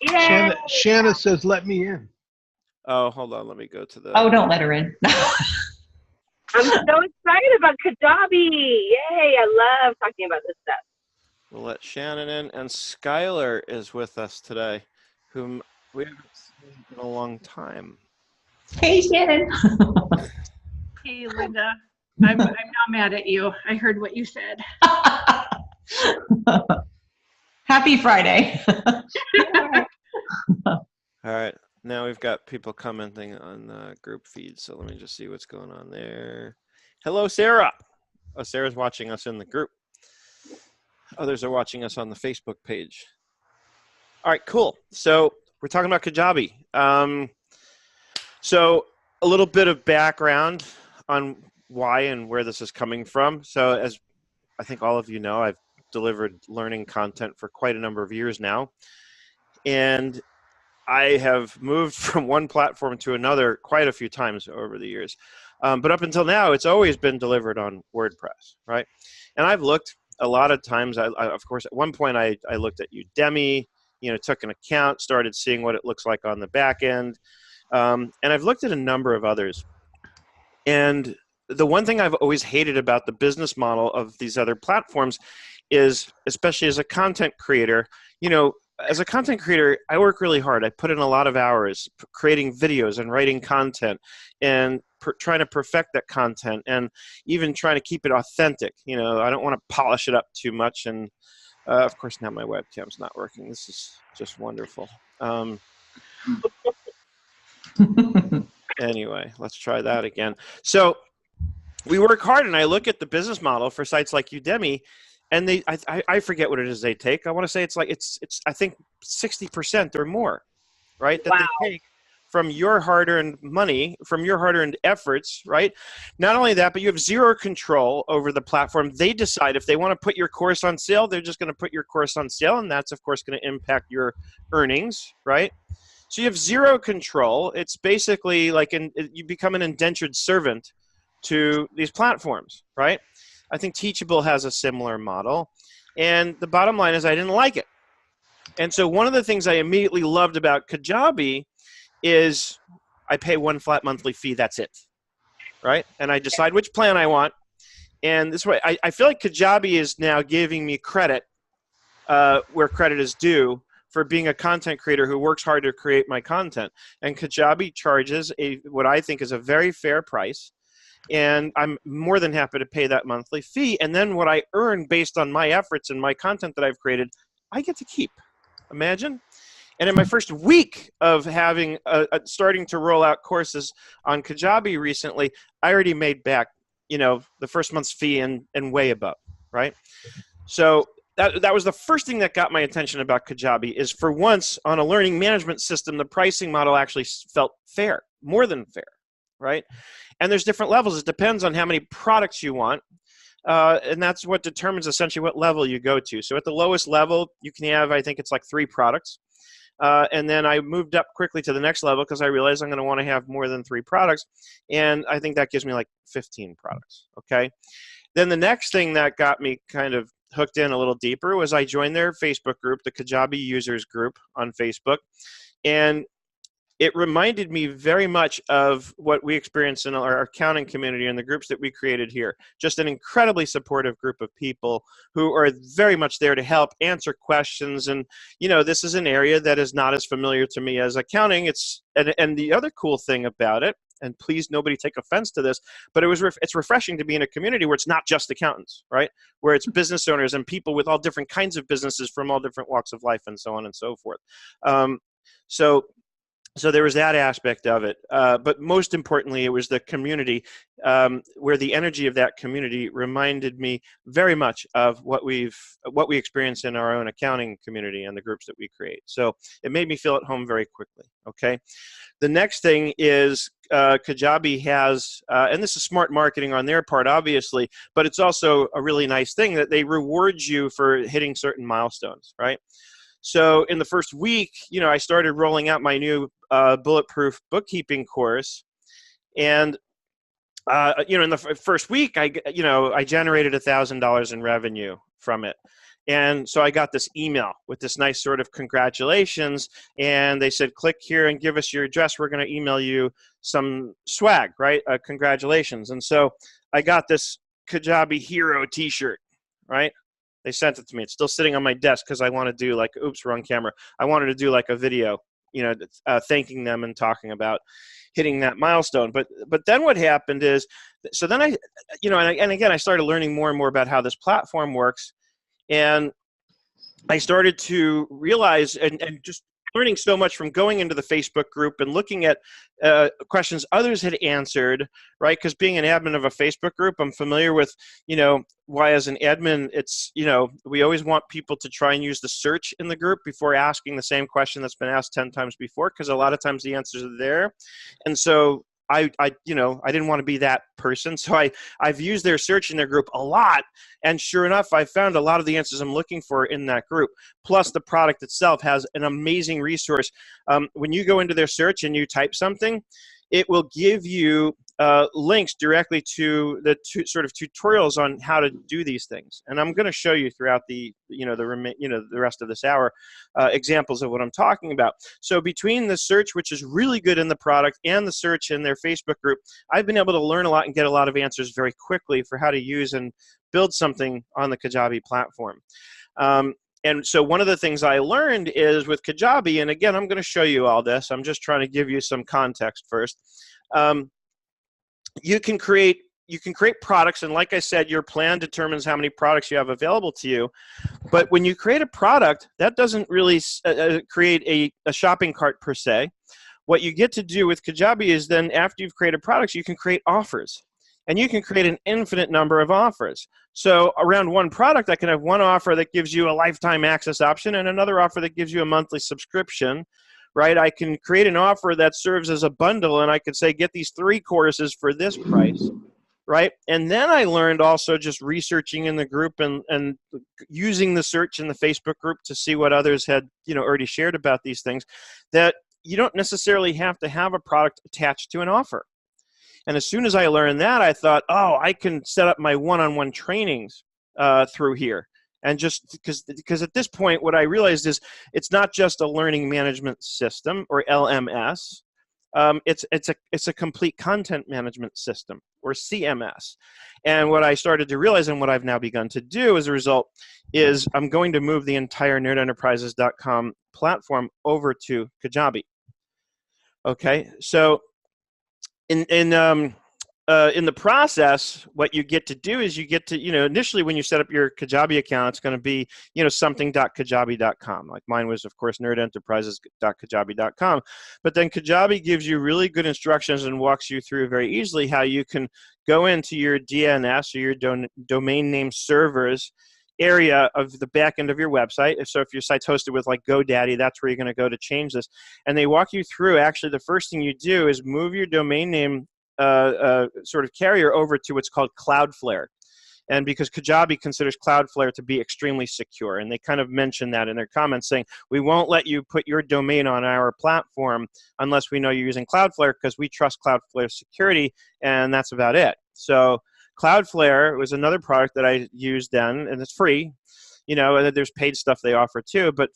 Yay! Shanna says, let me in. Oh, hold on. Let me go to the. Oh, don't let her in. I'm so excited about Kajabi. Yay! I love talking about this stuff. We'll let Shannon in, and Skylar is with us today, whom we haven't seen in a long time. Hey, Shannon. Hey, Linda. I'm not mad at you. I heard what you said. Happy Friday. All right. Now we've got people commenting on the group feed, so let me just see what's going on there. Hello, Sarah. Oh, Sarah's watching us in the group. Others are watching us on the Facebook page. All right, cool. So we're talking about Kajabi. So a little bit of background on why and where this is coming from. So as I think all of you know, I've delivered learning content for quite a number of years now. And I have moved from one platform to another quite a few times over the years. But up until now, it's always been delivered on WordPress, right? And I've looked a lot of times. I of course, at one point, I looked at Udemy, took an account, started seeing what it looks like on the back end. And I've looked at a number of others. And the one thing I've always hated about the business model of these other platforms is, especially as a content creator, as a content creator, I work really hard. I put in a lot of hours creating videos and writing content and trying to perfect that content and even trying to keep it authentic. I don't want to polish it up too much. And of course, now my webcam's not working. This is just wonderful. Anyway, let's try that again. So we work hard, and I look at the business model for sites like Udemy, and I forget what it is they take. I want to say it's I think 60% or more, right? That they take from your hard-earned money, from your hard-earned efforts, right? Not only that, but you have zero control over the platform. They decide if they want to put your course on sale, they're just going to put your course on sale, and that's, of course, going to impact your earnings, right? So you have zero control. It's basically like you become an indentured servant to these platforms, right? I think Teachable has a similar model. And the bottom line is I didn't like it. And so one of the things I immediately loved about Kajabi is I pay one flat monthly fee, that's it, right? And I decide which plan I want. And this way, I feel like Kajabi is now giving me credit where credit is due for being a content creator who works hard to create my content. And Kajabi charges what I think is a very fair price. And I'm more than happy to pay that monthly fee. And then what I earn based on my efforts and my content that I've created, I get to keep. Imagine. And in my first week of having starting to roll out courses on Kajabi recently, I already made back, the first month's fee and way above, right? So that was the first thing that got my attention about Kajabi is for once on a learning management system, the pricing model actually felt fair, more than fair, right? And there's different levels. It depends on how many products you want. And that's what determines essentially what level you go to. So at the lowest level, you can have, I think it's like 3 products. And then I moved up quickly to the next level because I realized I'm going to want to have more than 3 products. And I think that gives me like 15 products, okay? Then the next thing that got me kind of hooked in a little deeper was I joined their Facebook group, the Kajabi users group on Facebook. And it reminded me very much of what we experience in our accounting community and the groups that we created here. Just an incredibly supportive group of people who are very much there to help answer questions. And, this is an area that is not as familiar to me as accounting. And the other cool thing about it, and please nobody take offense to this, but it's refreshing to be in a community where it's not just accountants, right? Where it's business owners and people with all different kinds of businesses from all different walks of life and so on and so forth. So there was that aspect of it. But most importantly, it was the community where the energy of that community reminded me very much of what we experience in our own accounting community and the groups that we create. So it made me feel at home very quickly, okay? The next thing is Kajabi has, and this is smart marketing on their part, obviously, but it's also a really nice thing that they reward you for hitting certain milestones, right? So in the first week, I started rolling out my new bulletproof bookkeeping course. And in the first week, I generated $1,000 in revenue from it. And so I got this email with this nice sort of congratulations, and they said, click here and give us your address. We're going to email you some swag, right? Congratulations. And so I got this Kajabi Hero t-shirt, right? They sent it to me. It's still sitting on my desk because I want to do like, oops, wrong camera. I wanted to do like a video, thanking them and talking about hitting that milestone. But then what happened is, so then and again, I started learning more and more about how this platform works. And I started to realize, and just learning so much from going into the Facebook group and looking at questions others had answered, right? Because being an admin of a Facebook group, I'm familiar with, why as an admin, it's, we always want people to try and use the search in the group before asking the same question that's been asked 10 times before, because a lot of times the answers are there. And so I didn't want to be that person. So I've used their search in their group a lot. And sure enough, I found a lot of the answers I'm looking for in that group. Plus the product itself has an amazing resource. When you go into their search and you type something, it will give you links directly to the sort of tutorials on how to do these things. And I'm going to show you throughout the rest of this hour examples of what I'm talking about. So between the search, which is really good in the product, and the search in their Facebook group, I've been able to learn a lot and get a lot of answers very quickly for how to use and build something on the Kajabi platform. And so one of the things I learned is with Kajabi, and again, I'm going to show you all this. I'm just trying to give you some context first. You can create products, and like I said, your plan determines how many products you have available to you. But when you create a product, that doesn't really create a shopping cart per se. What you get to do with Kajabi is then after you've created products, you can create offers. And you can create an infinite number of offers. So around one product, I can have one offer that gives you a lifetime access option and another offer that gives you a monthly subscription, right? I can create an offer that serves as a bundle, and I could say, get these 3 courses for this price, right? And then I learned also just researching in the group and using the search in the Facebook group to see what others had already shared about these things, that you don't necessarily have to have a product attached to an offer. And as soon as I learned that, I thought, oh, I can set up my one-on-one trainings through here. And just because at this point, what I realized is it's not just a learning management system or LMS. It's a complete content management system or CMS. And what I started to realize, and what I've now begun to do as a result, is I'm going to move the entire nerdenterprises.com platform over to Kajabi. Okay, so in the process, what you get to do is you get to, initially when you set up your Kajabi account, it's going to be, something.kajabi.com. Like mine was, of course, nerdenterprises.kajabi.com. But then Kajabi gives you really good instructions and walks you through very easily how you can go into your DNS or your domain name servers area of the back end of your website. So if your site's hosted with like GoDaddy, that's where you're going to go to change this. And they walk you through, actually, the first thing you do is move your domain name sort of carrier over to what's called Cloudflare. And because Kajabi considers Cloudflare to be extremely secure, and they kind of mention that in their comments, saying, we won't let you put your domain on our platform unless we know you're using Cloudflare, because we trust Cloudflare's security, and that's about it. So Cloudflare was another product that I used then, and it's free. There's paid stuff they offer too, but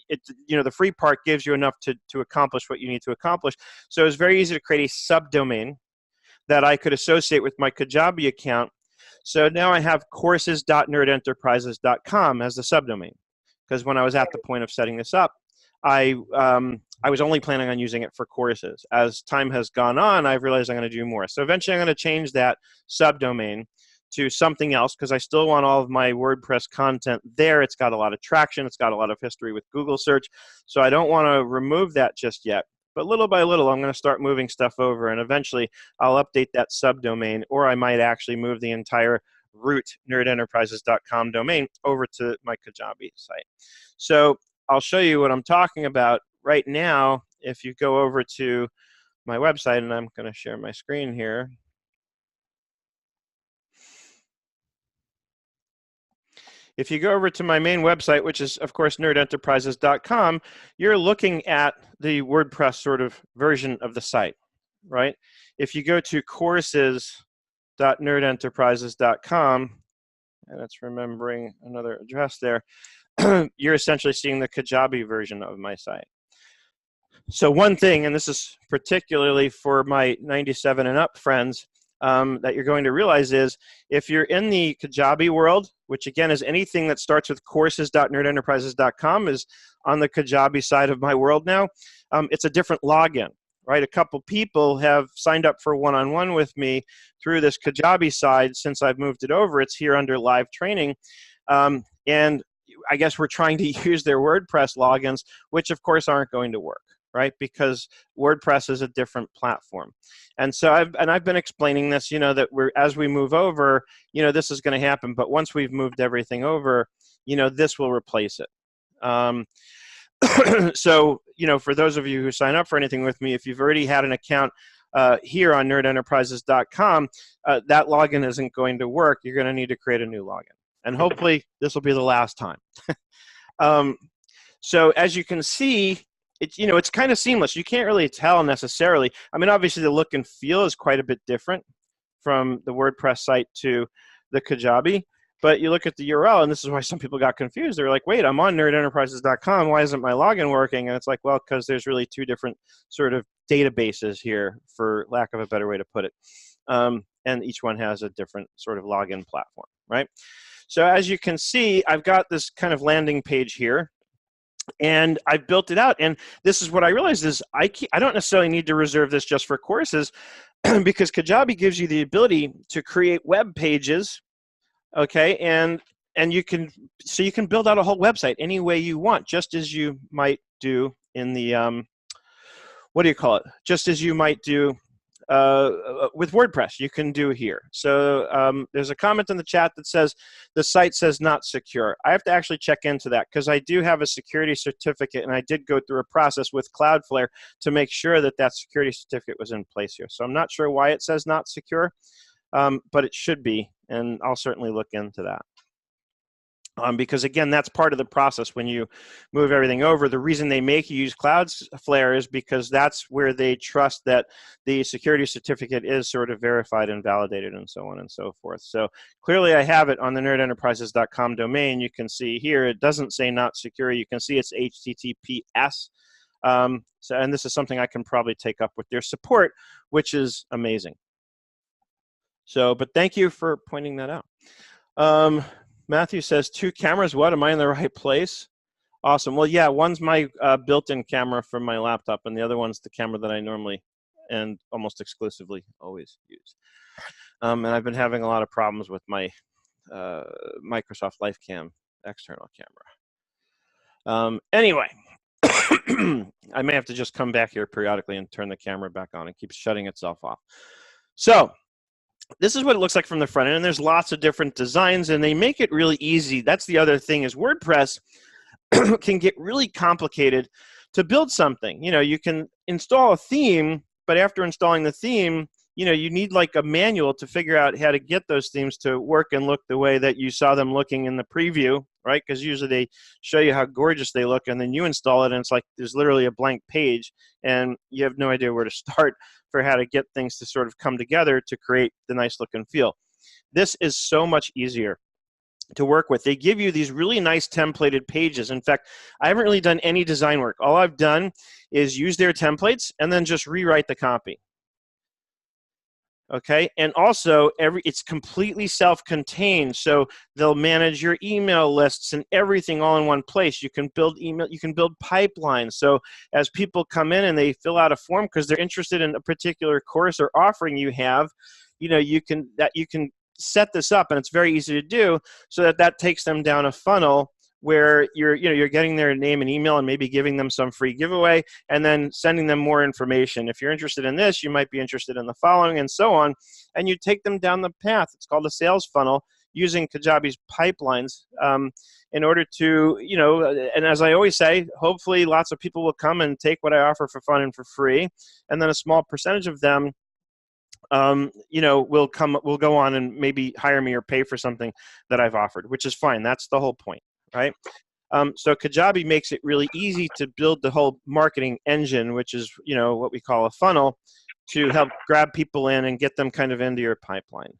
the free part gives you enough to accomplish what you need to accomplish. So it was very easy to create a subdomain that I could associate with my Kajabi account. So now I have courses.nerdenterprises.com as the subdomain, because when I was at the point of setting this up, I was only planning on using it for courses. As time has gone on, I've realized I'm going to do more. So eventually I'm going to change that subdomain to something else, because I still want all of my WordPress content there. It's got a lot of traction. It's got a lot of history with Google search. So I don't want to remove that just yet. But little by little, I'm going to start moving stuff over, and eventually I'll update that subdomain, or I might actually move the entire root nerdenterprises.com domain over to my Kajabi site. So I'll show you what I'm talking about right now. If you go over to my website, and I'm going to share my screen here. If you go over to my main website, which is, of course, nerdenterprises.com, you're looking at the WordPress sort of version of the site, right? If you go to courses, courses.nerdenterprises.com, and it's remembering another address there, you're essentially seeing the Kajabi version of my site. So one thing, and this is particularly for my 97 and up friends, that you're going to realize is if you're in the Kajabi world, which again is anything that starts with courses.nerdenterprises.com is on the Kajabi side of my world now, it's a different login, right? A couple people have signed up for one-on-one with me through this Kajabi side since I've moved it over. It's here under live training. And I guess we're trying to use their WordPress logins, which of course aren't going to work, right? Because WordPress is a different platform. And so I've been explaining this, that as we move over, this is going to happen. But once we've moved everything over, this will replace it. So, for those of you who sign up for anything with me, if you've already had an account here on nerdenterprises.com, that login isn't going to work. You're going to need to create a new login. And hopefully this will be the last time. So as you can see, it's kind of seamless. You can't really tell necessarily. I mean, obviously the look and feel is quite a bit different from the WordPress site to the Kajabi. But you look at the URL, and this is why some people got confused. They're like, wait, I'm on nerdenterprises.com. Why isn't my login working? And it's like, well, because there's really two different sort of databases here, for lack of a better way to put it. And each one has a different sort of login platform, right? So as you can see, I've got this kind of landing page here. And I've built it out. And this is what I realized is I don't necessarily need to reserve this just for courses because Kajabi gives you the ability to create web pages, okay? And you can build out a whole website any way you want, just as you might do in the, just as you might do with WordPress, you can do here. So there's a comment in the chat that says the site says not secure. I have to actually check into that because I do have a security certificate, and I did go through a process with Cloudflare to make sure that that security certificate was in place here. So I'm not sure why it says not secure, but it should be, and I'll certainly look into that. Because again, that's part of the process when you move everything over. The reason they make you use Cloudflare is because that's where they trust that the security certificate is sort of verified and validated and so on and so forth. So clearly I have it on the nerdenterprises.com domain. You can see here, it doesn't say not secure. You can see it's HTTPS. And this is something I can probably take up with their support, which is amazing. So, but thank you for pointing that out. Matthew says, 2 cameras, what? Am I in the right place? Awesome. Well, yeah, one's my built-in camera from my laptop, and the other one's the camera that I normally and almost exclusively always use. And I've been having a lot of problems with my Microsoft LifeCam external camera. Anyway, I may have to just come back here periodically and turn the camera back on. It keeps shutting itself off. So this is what it looks like from the front end, and there's lots of different designs, and they make it really easy. That's the other thing is WordPress can get really complicated to build something. You can install a theme, but after installing the theme, you need like a manual to figure out how to get those themes to work and look the way that you saw them looking in the preview, right? Because usually they show you how gorgeous they look, and then you install it, and it's like there's literally a blank page, and you have no idea where to start for how to get things to sort of come together to create the nice look and feel. This is so much easier to work with. They give you these really nice templated pages. In fact, I haven't really done any design work. All I've done is use their templates and then just rewrite the copy. Okay, and also it's completely self-contained, so they'll manage your email lists and everything all in one place. You can build email, you can build pipelines. So as people come in and they fill out a form because they're interested in a particular course or offering you have, you can set this up, and it's very easy to do, so that takes them down a funnel where you're getting their name and email and maybe giving them some free giveaway and then sending them more information. If you're interested in this, you might be interested in the following, and so on. And you take them down the path. It's called a sales funnel using Kajabi's pipelines in order to, and as I always say, hopefully lots of people will come and take what I offer for fun and for free. And then a small percentage of them will go on and maybe hire me or pay for something that I've offered, which is fine. That's the whole point. Right? So Kajabi makes it really easy to build the whole marketing engine, which is, what we call a funnel, to help grab people in and get them kind of into your pipeline.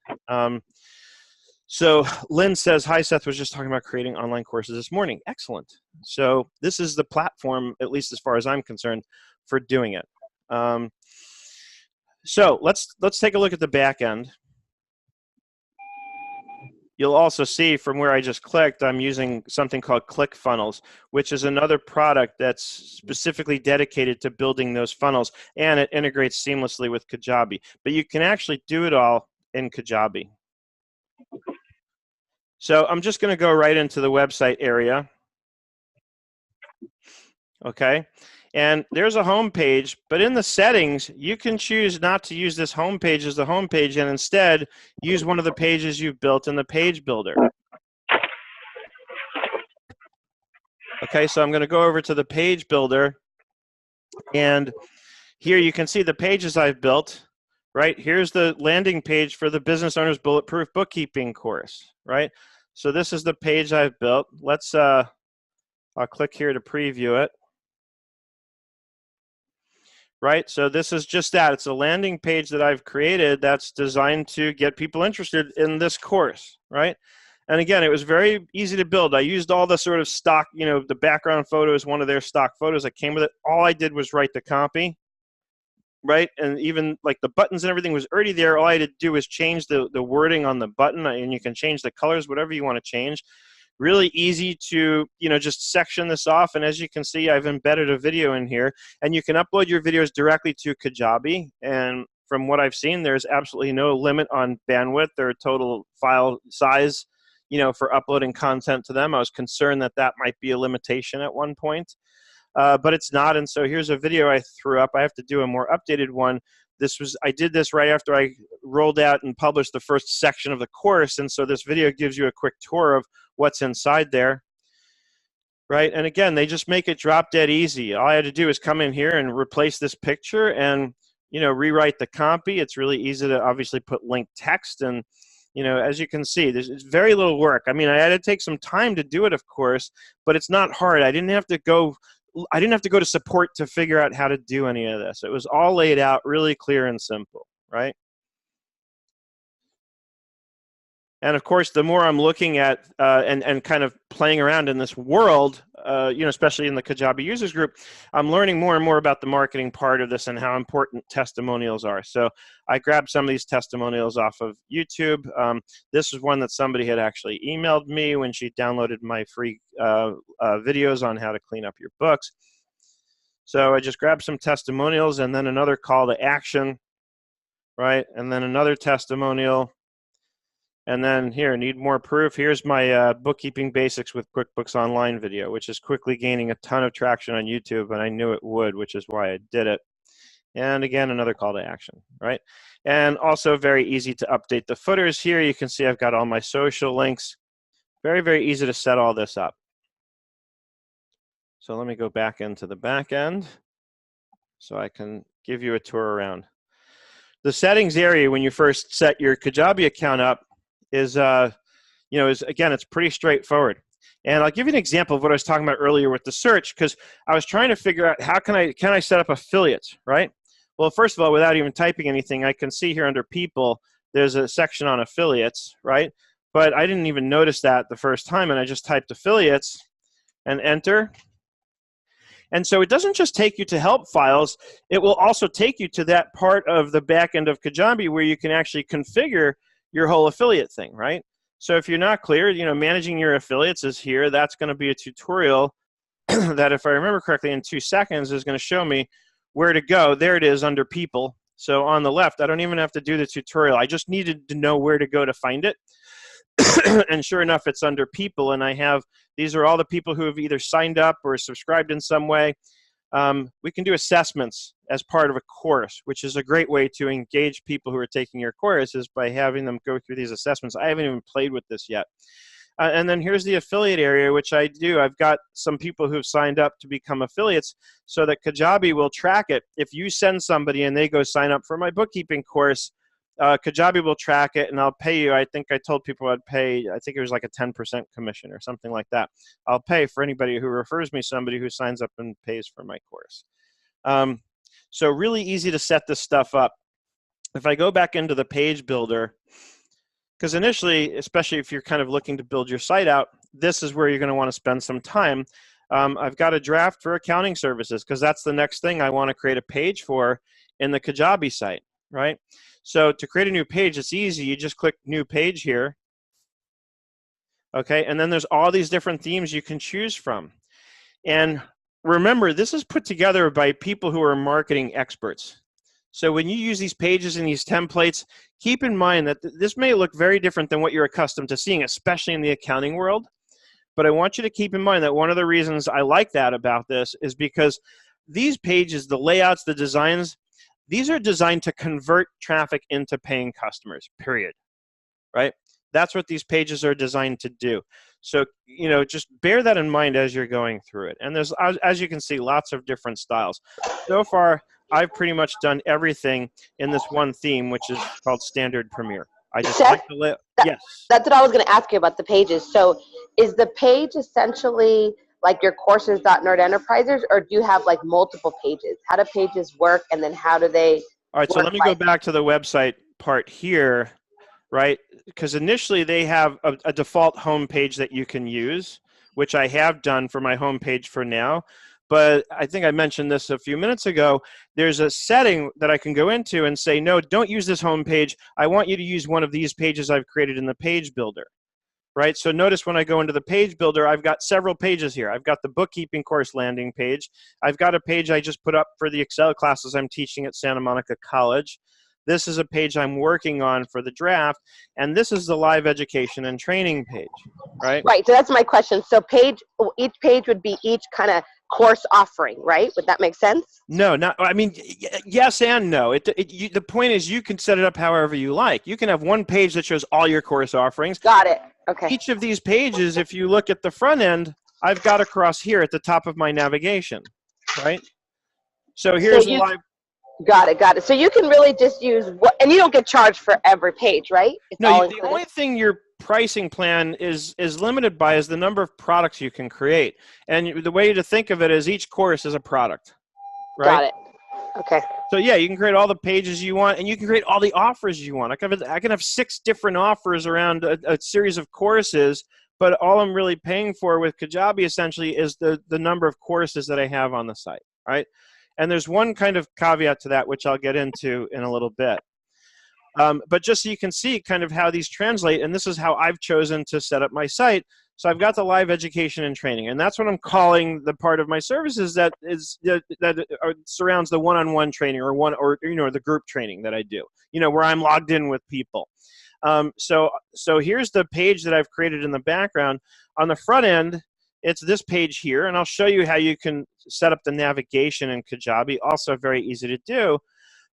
So Lynn says, hi, Seth was just talking about creating online courses this morning. Excellent. So this is the platform, at least as far as I'm concerned, for doing it. So let's take a look at the back end. You'll also see from where I just clicked, I'm using something called ClickFunnels, which is another product that's specifically dedicated to building those funnels, and it integrates seamlessly with Kajabi. But you can actually do it all in Kajabi. So I'm just going to go right into the website area. Okay. And there's a home page, but in the settings, you can choose not to use this home page as the home page and instead use one of the pages you've built in the page builder. Okay, so I'm going to go over to the page builder, and here you can see the pages I've built, right? Here's the landing page for the Business Owner's Bulletproof Bookkeeping course, right? So this is the page I've built. Let's, I'll click here to preview it. Right, so this is just that. It's a landing page that I've created that's designed to get people interested in this course, right? And again, it was very easy to build. I used all the sort of stock, you know, the background photo is one of their stock photos that came with it. All I did was write the copy, right? And even like the buttons and everything was already there. All I had to do was change the wording on the button, and you can change the colors, whatever you want to change. Really easy to, you know, just section this off. And as you can see, I've embedded a video in here, and you can upload your videos directly to Kajabi. And from what I've seen, there's absolutely no limit on bandwidth or total file size, you know, for uploading content to them. I was concerned that that might be a limitation at one point, but it's not. And so here's a video I threw up. I have to do a more updated one. I did this right after I rolled out and published the first section of the course. And so this video gives you a quick tour of what's inside there, right? And again, they just make it drop dead easy. All I had to do is come in here and replace this picture and, you know, rewrite the copy. It's really easy to obviously put linked text. And, you know, as you can see, it's very little work. I mean, I had to take some time to do it, of course, but it's not hard. I didn't have to go to support to figure out how to do any of this. It was all laid out really clear and simple, right? And of course, the more I'm looking at and kind of playing around in this world, you know, especially in the Kajabi users group, I'm learning more and more about the marketing part of this and how important testimonials are. So I grabbed some of these testimonials off of YouTube. This is one that somebody had actually emailed me when she downloaded my free videos on how to clean up your books. So I just grabbed some testimonials and then another call to action, right? And then another testimonial. And then here, need more proof. Here's my bookkeeping basics with QuickBooks Online video, which is quickly gaining a ton of traction on YouTube, and I knew it would, which is why I did it. And again, another call to action, right? And also very easy to update the footers here. You can see I've got all my social links. Very, very easy to set all this up. So let me go back into the back end so I can give you a tour around. The settings area when you first set your Kajabi account up is, you know, again, it's pretty straightforward. And I'll give you an example of what I was talking about earlier with the search, because I was trying to figure out how can I set up affiliates, right? Well, first of all, without even typing anything, I can see here under people, there's a section on affiliates, right? But I didn't even notice that the first time, and I just typed affiliates and enter. And so it doesn't just take you to help files, it will also take you to that part of the back end of Kajabi where you can actually configure your whole affiliate thing, right? So if you're not clear, you know, managing your affiliates is here. That's going to be a tutorial that, if I remember correctly, in 2 seconds is going to show me where to go. There it is under people. So on the left, I don't even have to do the tutorial. I just needed to know where to go to find it. And sure enough, it's under people. And I have, these are all the people who have either signed up or subscribed in some way. We can do assessments as part of a course, which is a great way to engage people who are taking your course, is by having them go through these assessments. I haven't even played with this yet. And then here's the affiliate area, which I do. I've got some people who've signed up to become affiliates so that Kajabi will track it. If you send somebody and they go sign up for my bookkeeping course, Kajabi will track it, and I'll pay you. I think I told people I'd pay, I think it was like a 10% commission or something like that. I'll pay for anybody who refers me somebody who signs up and pays for my course. So really easy to set this stuff up. If I go back into the page builder, because initially, especially if you're kind of looking to build your site out, this is where you're going to want to spend some time. I've got a draft for accounting services because that's the next thing I want to create a page for in the Kajabi site, right? So to create a new page, it's easy. You just click new page here. Okay, and then there's all these different themes you can choose from. And remember, this is put together by people who are marketing experts. So when you use these pages and these templates, keep in mind that this may look very different than what you're accustomed to seeing, especially in the accounting world. But I want you to keep in mind that one of the reasons I like that about this is because these pages, the layouts, the designs, these are designed to convert traffic into paying customers, period, right? That's what these pages are designed to do. So, you know, just bear that in mind as you're going through it. And there's, as you can see, lots of different styles. So far, I've pretty much done everything in this one theme, which is called Standard Premier. I just Seth, like the layout. Yes. That's what I was going to ask you about the pages. So is the page essentially like your courses.nerd enterprisers, or do you have like multiple pages? How do pages work, and then how do they All right, so let me go back to the website part here, right? Because initially they have a default home page that you can use, which I have done for my home page for now. But I think I mentioned this a few minutes ago. There's a setting that I can go into and say, no, don't use this home page. I want you to use one of these pages I've created in the page builder, right? So notice when I go into the page builder, I've got several pages here. I've got the bookkeeping course landing page. I've got a page I just put up for the Excel classes I'm teaching at Santa Monica College. This is a page I'm working on for the draft, and this is the live education and training page, right? Right, so that's my question. So each page would be each kind of course offering, right? Would that make sense? No, not, I mean, yes and no. The point is you can set it up however you like. You can have one page that shows all your course offerings. Got it, okay. Each of these pages, if you look at the front end, I've got across here at the top of my navigation, right? So here's live. Got it. So you can really just use and you don't get charged for every page, right? It's no, the only thing your pricing plan is limited by is the number of products you can create. And the way to think of it is each course is a product, right? Got it. Okay. So yeah, you can create all the pages you want, and you can create all the offers you want. I can have 6 different offers around a series of courses, but all I'm really paying for with Kajabi essentially is the number of courses that I have on the site, right? And there's one kind of caveat to that, which I'll get into in a little bit. But just so you can see kind of how these translate, and this is how I've chosen to set up my site. So I've got the live education and training, and that's what I'm calling the part of my services that surrounds the one-on-one training or the group training that I do, where I'm logged in with people. So here's the page that I've created in the background. On the front end, it's this page here, and I'll show you how you can set up the navigation in Kajabi. Also very easy to do.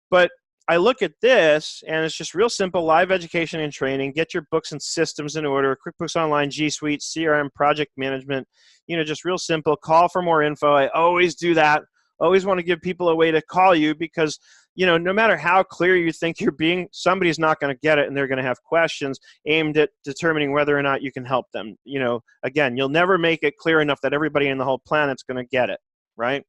But I look at this, and it's just real simple, live education and training. Get your books and systems in order. QuickBooks Online, G Suite, CRM, project management. Just real simple. Call for more info. I always do that. Always want to give people a way to call you because, no matter how clear you think you're being, somebody's not going to get it, and they're going to have questions aimed at determining whether or not you can help them. Again, you'll never make it clear enough that everybody in the whole planet's going to get it, right?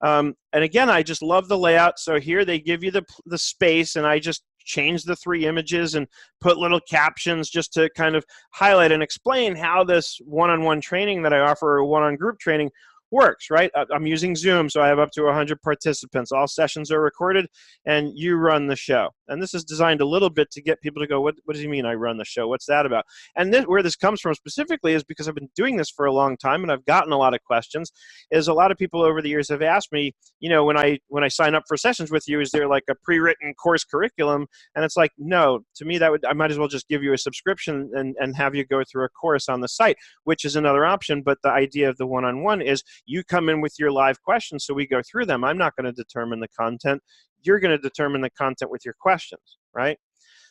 And again, I just love the layout. So here they give you the space, and I just change the 3 images and put little captions just to kind of highlight and explain how this one-on-one training that I offer, or one-on-group training, works, right? I'm using Zoom, so I have up to 100 participants. All sessions are recorded, and you run the show. And this is designed a little bit to get people to go, what does he mean I run the show? What's that about? And where this comes from specifically is because I've been doing this for a long time, and I've gotten a lot of questions, is a lot of people over the years have asked me, when I sign up for sessions with you, is there like a pre-written course curriculum? And it's like, no, to me, I might as well just give you a subscription and have you go through a course on the site, which is another option. But the idea of the one-on-one is you come in with your live questions, so we go through them. I'm not going to determine the content. You're going to determine the content with your questions, right?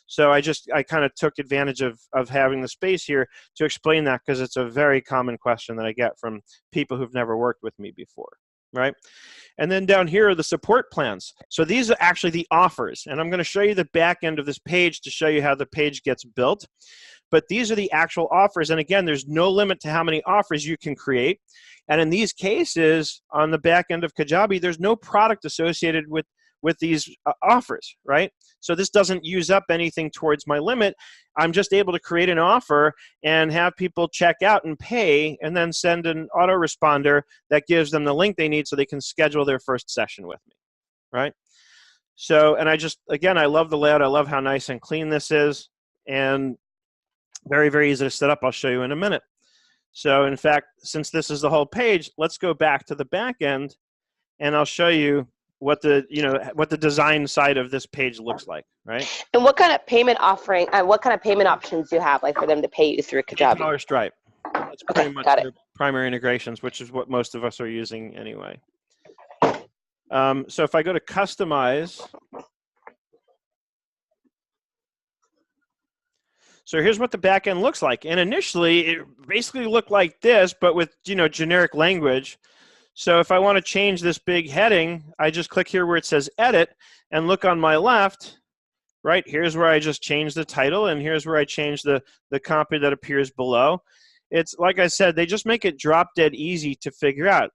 So I kind of took advantage of having the space here to explain that, because it's a very common question that I get from people who've never worked with me before. right? And then down here are the support plans. So these are actually the offers. And I'm going to show you the back end of this page to show you how the page gets built. But these are the actual offers. And again, there's no limit to how many offers you can create. And in these cases, on the back end of Kajabi, there's no product associated with these offers, right? So this doesn't use up anything towards my limit. I'm just able to create an offer and have people check out and pay, and then send an autoresponder that gives them the link they need so they can schedule their first session with me, right? So, and again, I love the layout. I love how nice and clean this is, and very, very easy to set up. I'll show you in a minute. So in fact, since this is the whole page, let's go back to the back end, and I'll show you what the design side of this page looks like, right? And what kind of payment offering, what kind of payment options do you have, like for them to pay you through Kajabi? $8 Stripe. That's pretty much their primary integrations, which is what most of us are using anyway. So if I go to customize, so here's what the back end looks like. And initially, it basically looked like this, but with generic language. So if I want to change this big heading, I just click here where it says edit, and look on my left, right? Here's where I just change the title, and here's where I change the copy that appears below. It's like I said, they just make it drop dead easy to figure out,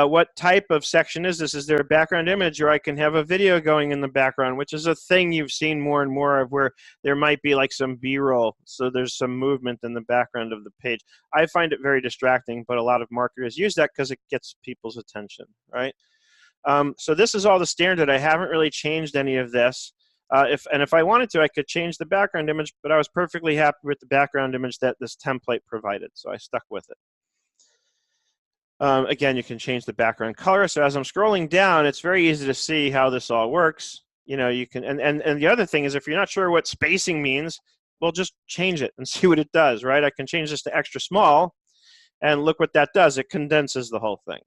what type of section is this? Is there a background image, or I can have a video going in the background, which is a thing you've seen more and more of, where there might be like some B-roll, so there's some movement in the background of the page. I find it very distracting, but a lot of marketers use that because it gets people's attention, right? So this is all the standard. I haven't really changed any of this. If I wanted to, I could change the background image, but I was perfectly happy with the background image that this template provided, so I stuck with it. Again, you can change the background color. So as I'm scrolling down, it's very easy to see how this all works. You can, and the other thing is, if you're not sure what spacing means, well, just change it and see what it does, right? I can change this to extra small, and look what that does. It condenses the whole thing,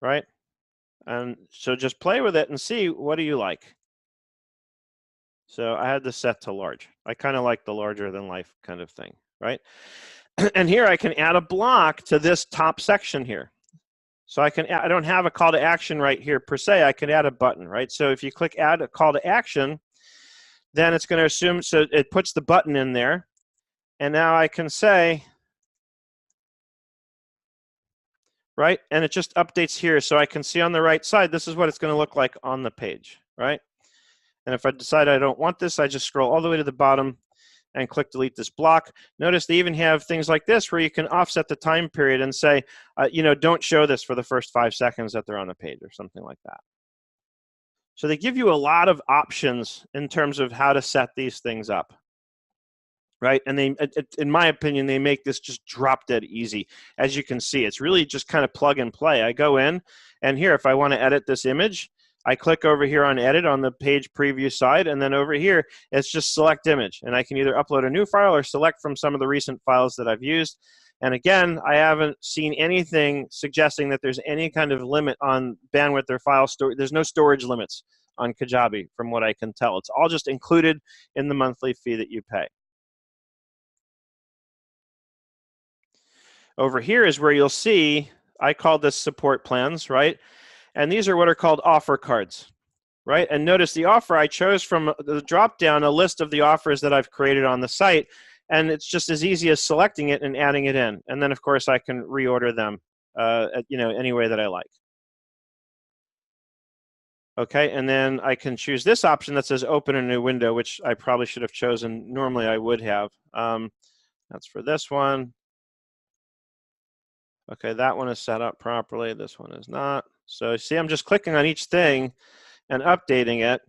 right? And so just play with it and see, what do you like? So I had this set to large. I kind of like the larger than life kind of thing, right? And here I can add a block to this top section here. So I don't have a call to action right here per se. I can add a button, right? So if you click add a call to action, then it's going to assume, so it puts the button in there. And now I can say, right? And it just updates here. So I can see on the right side, this is what it's going to look like on the page, right? And if I decide I don't want this, I just scroll all the way to the bottom and click delete this block. Notice they even have things like this where you can offset the time period and say, don't show this for the first 5 seconds that they're on the page, or something like that. So they give you a lot of options in terms of how to set these things up, right? And they, in my opinion, they make this just drop dead easy. As you can see, it's really just kind of plug and play. I go in, and here, if I want to edit this image, I click over here on edit on the page preview side, and then over here, it's just select image. And I can either upload a new file or select from some of the recent files that I've used. And again, I haven't seen anything suggesting that there's any kind of limit on bandwidth or file storage. There's no storage limits on Kajabi from what I can tell. It's all just included in the monthly fee that you pay. Over here is where you'll see, I call this support plans, right? And these are what are called offer cards, right? And notice the offer, I chose from the drop-down a list of the offers that I've created on the site, and it's just as easy as selecting it and adding it in. And then, of course, I can reorder them, any way that I like. Okay, and then I can choose this option that says open a new window, which I probably should have chosen. Normally, I would have. That's for this one. Okay, that one is set up properly. This one is not. So see, I'm just clicking on each thing and updating it.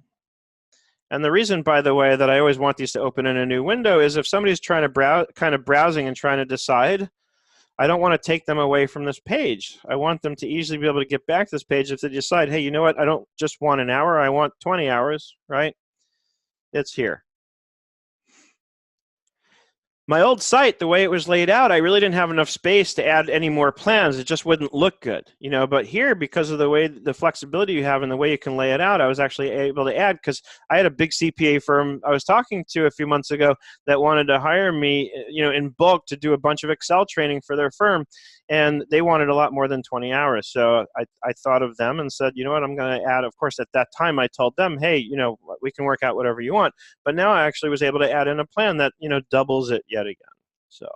And the reason, by the way, that I always want these to open in a new window is if somebody's trying to browse, kind of browsing and trying to decide, I don't want to take them away from this page. I want them to easily be able to get back to this page if they decide, hey, you know what? I don't just want an hour. I want 20 hours, right? It's here. My old site, the way it was laid out, I really didn't have enough space to add any more plans. It just wouldn't look good, you know. But here, because of the way the flexibility you have and the way you can lay it out, I was actually able to add, because I had a big CPA firm I was talking to a few months ago that wanted to hire me, you know, in bulk to do a bunch of Excel training for their firm, and they wanted a lot more than 20 hours. So I thought of them and said, you know what, I'm going to add. Of course, at that time, I told them, hey, you know, we can work out whatever you want. But now I actually was able to add in a plan that, you know, doubles it yet again. So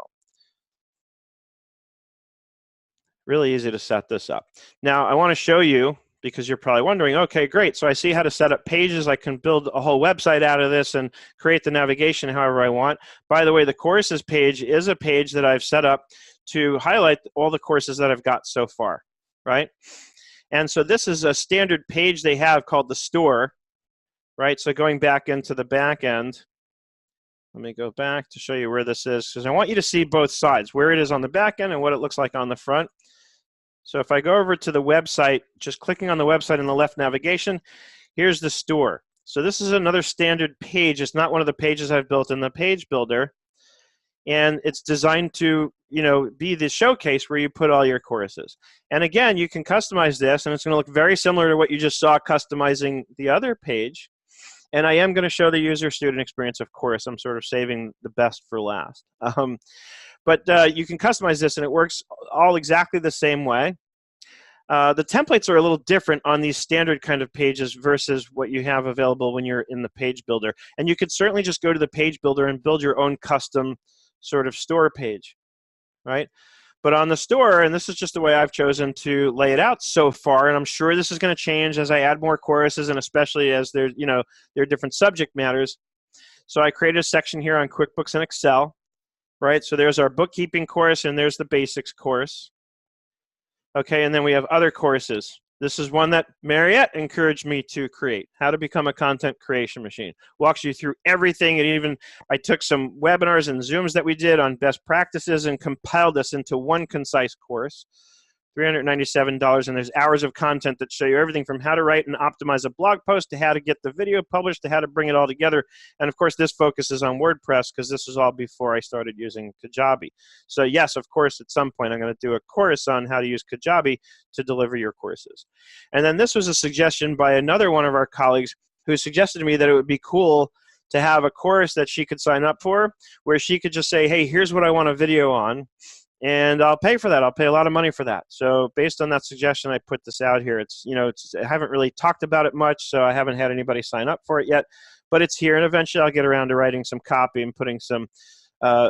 really easy to set this up. Now I want to show you, because you're probably wondering, okay, great. So I see how to set up pages. I can build a whole website out of this and create the navigation however I want. By the way, the courses page is a page that I've set up to highlight all the courses that I've got so far, right? And so this is a standard page they have called the store, right? So going back into the back end, let me go back to show you where this is, because I want you to see both sides, where it is on the back end and what it looks like on the front. So if I go over to the website, just clicking on the website in the left navigation, here's the store. So this is another standard page. It's not one of the pages I've built in the page builder. And it's designed to, you know, be the showcase where you put all your courses. And again, you can customize this, and it's going to look very similar to what you just saw customizing the other page. And I am going to show the user student experience, of course. I'm sort of saving the best for last. But you can customize this, and it works all exactly the same way. The templates are a little different on these standard kind of pages versus what you have available when you're in the page builder. And you could certainly just go to the page builder and build your own custom sort of store page, right? But on the store, and this is just the way I've chosen to lay it out so far, and I'm sure this is going to change as I add more courses, and especially as there are different subject matters. So I created a section here on QuickBooks and Excel, right? So there's our bookkeeping course, and there's the basics course. Okay, and then we have other courses. This is one that Mariette encouraged me to create, How to Become a Content Creation Machine. Walks you through everything, and even I took some webinars and Zooms that we did on best practices and compiled this into one concise course. $397, and there's hours of content that show you everything from how to write and optimize a blog post to how to get the video published to how to bring it all together. And of course, this focuses on WordPress, because this was all before I started using Kajabi. So yes, of course, at some point I'm going to do a course on how to use Kajabi to deliver your courses. And then this was a suggestion by another one of our colleagues who suggested to me that it would be cool to have a course that she could sign up for, where she could just say, hey, here's what I want a video on, and I'll pay for that. I'll pay a lot of money for that. So based on that suggestion, I put this out here. I haven't really talked about it much, so I haven't had anybody sign up for it yet, but it's here, and eventually I'll get around to writing some copy and putting some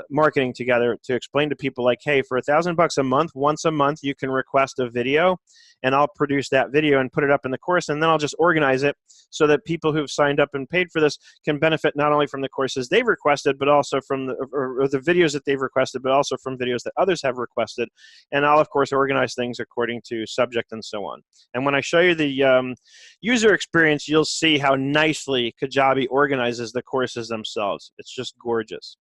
marketing together to explain to people, like, hey, for $1,000 a month, once a month, you can request a video, and I'll produce that video and put it up in the course, and then I'll just organize it so that people who've signed up and paid for this can benefit not only from the courses they've requested, but also from the videos that they've requested, but also from videos that others have requested. And I'll, of course, organize things according to subject and so on. And when I show you the user experience, you'll see how nicely Kajabi organizes the courses themselves. It's just gorgeous.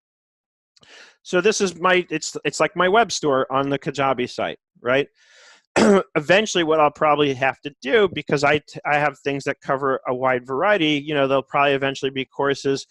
So this is it's like my web store on the Kajabi site, right? Eventually what I'll probably have to do, because I have things that cover a wide variety, there'll probably eventually be courses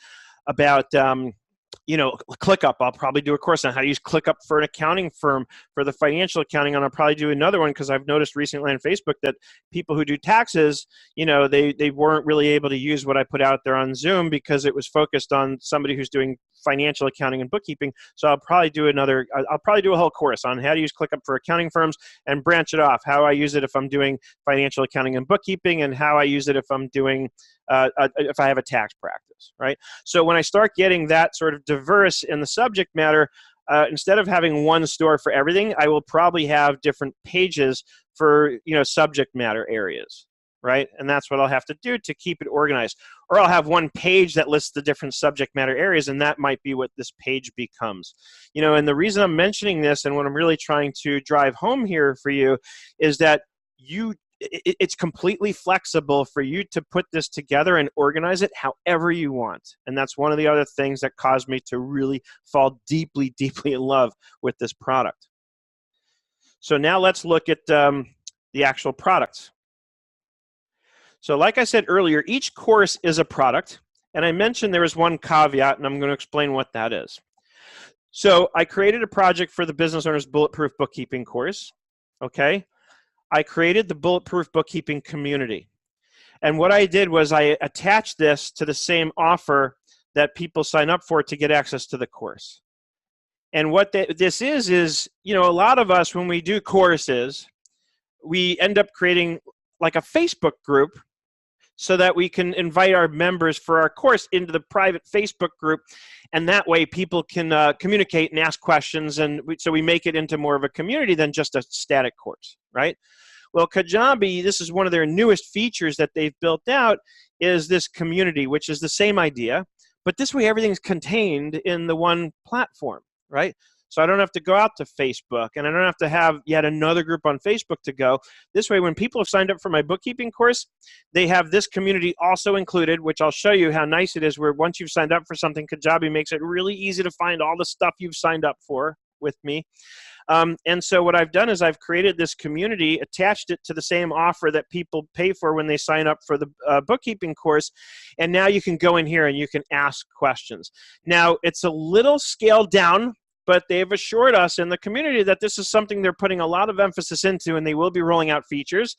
about, ClickUp. I'll probably do a course on how to use ClickUp for an accounting firm, for the financial accounting, and I'll probably do another one, because I've noticed recently on Facebook that people who do taxes, they weren't really able to use what I put out there on Zoom, because it was focused on somebody who's doing financial accounting and bookkeeping. So I'll probably do a whole course on how to use ClickUp for accounting firms and branch it off, how I use it if I'm doing financial accounting and bookkeeping, and how I use it if I'm doing if I have a tax practice, right? So when I start getting that sort of diverse in the subject matter, instead of having one store for everything, I will probably have different pages for subject matter areas, right? And that's what I'll have to do to keep it organized. Or I'll have one page that lists the different subject matter areas, and that might be what this page becomes. And the reason I'm mentioning this, and what I'm really trying to drive home here for you, is that it's completely flexible for you to put this together and organize it however you want. And that's one of the other things that caused me to really fall deeply, deeply in love with this product. So now let's look at the actual products. So like I said earlier, each course is a product. And I mentioned there is one caveat, and I'm going to explain what that is. So I created a project for the Business Owner's Bulletproof Bookkeeping course. Okay. I created the Bulletproof Bookkeeping community. And what I did was I attached this to the same offer that people sign up for to get access to the course. And what this is, you know, a lot of us, when we do courses, we end up creating like a Facebook group so that we can invite our members for our course into the private Facebook group. And that way people can communicate and ask questions. And so we make it into more of a community than just a static course, right? Well, Kajabi, this is one of their newest features that they've built out, is this community, which is the same idea, but this way everything's contained in the one platform, right? So I don't have to go out to Facebook, and I don't have to have yet another group on Facebook to go. This way, when people have signed up for my bookkeeping course, they have this community also included, which I'll show you how nice it is, where once you've signed up for something, Kajabi makes it really easy to find all the stuff you've signed up for with me. And so what I've done is I've created this community, attached it to the same offer that people pay for when they sign up for the bookkeeping course, and now you can go in here and you can ask questions. Now, it's a little scaled down, but they've assured us in the community that this is something they're putting a lot of emphasis into, and they will be rolling out features.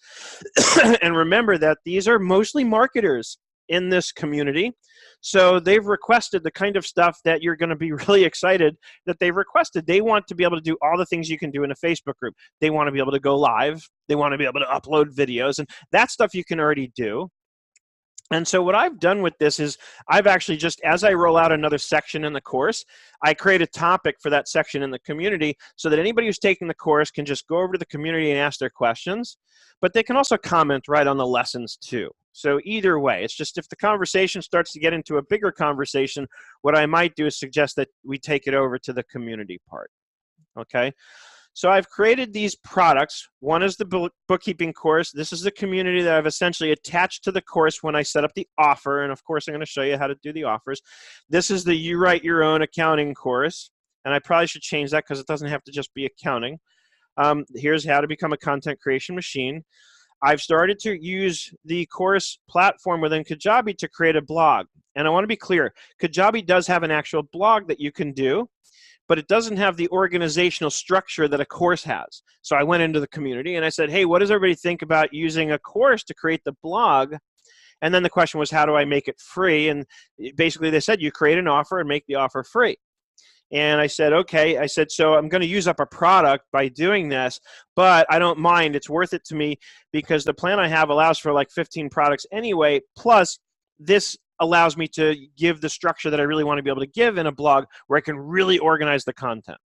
And remember that these are mostly marketers in this community. So they've requested the kind of stuff that you're going to be really excited that they've requested. They want to be able to do all the things you can do in a Facebook group. They want to be able to go live. They want to be able to upload videos, and that stuff you can already do. And so what I've done with this is I've actually just, as I roll out another section in the course, I create a topic for that section in the community so that anybody who's taking the course can just go over to the community and ask their questions. But they can also comment right on the lessons too. So either way, it's just if the conversation starts to get into a bigger conversation, what I might do is suggest that we take it over to the community part. Okay? So I've created these products. One is the bookkeeping course. This is the community that I've essentially attached to the course when I set up the offer. And of course, I'm going to show you how to do the offers. This is the You Write Your Own Accounting course. And I probably should change that because it doesn't have to just be accounting. Here's how to become a content creation machine. I've started to use the course platform within Kajabi to create a blog. And I want to be clear, Kajabi does have an actual blog that you can do, but it doesn't have the organizational structure that a course has. So I went into the community and I said, hey, what does everybody think about using a course to create the blog? And then the question was, how do I make it free? And basically they said, you create an offer and make the offer free. And I said, okay. I said, so I'm going to use up a product by doing this, but I don't mind. It's worth it to me because the plan I have allows for like 15 products anyway. Plus, this allows me to give the structure that I really want to be able to give in a blog where I can really organize the content.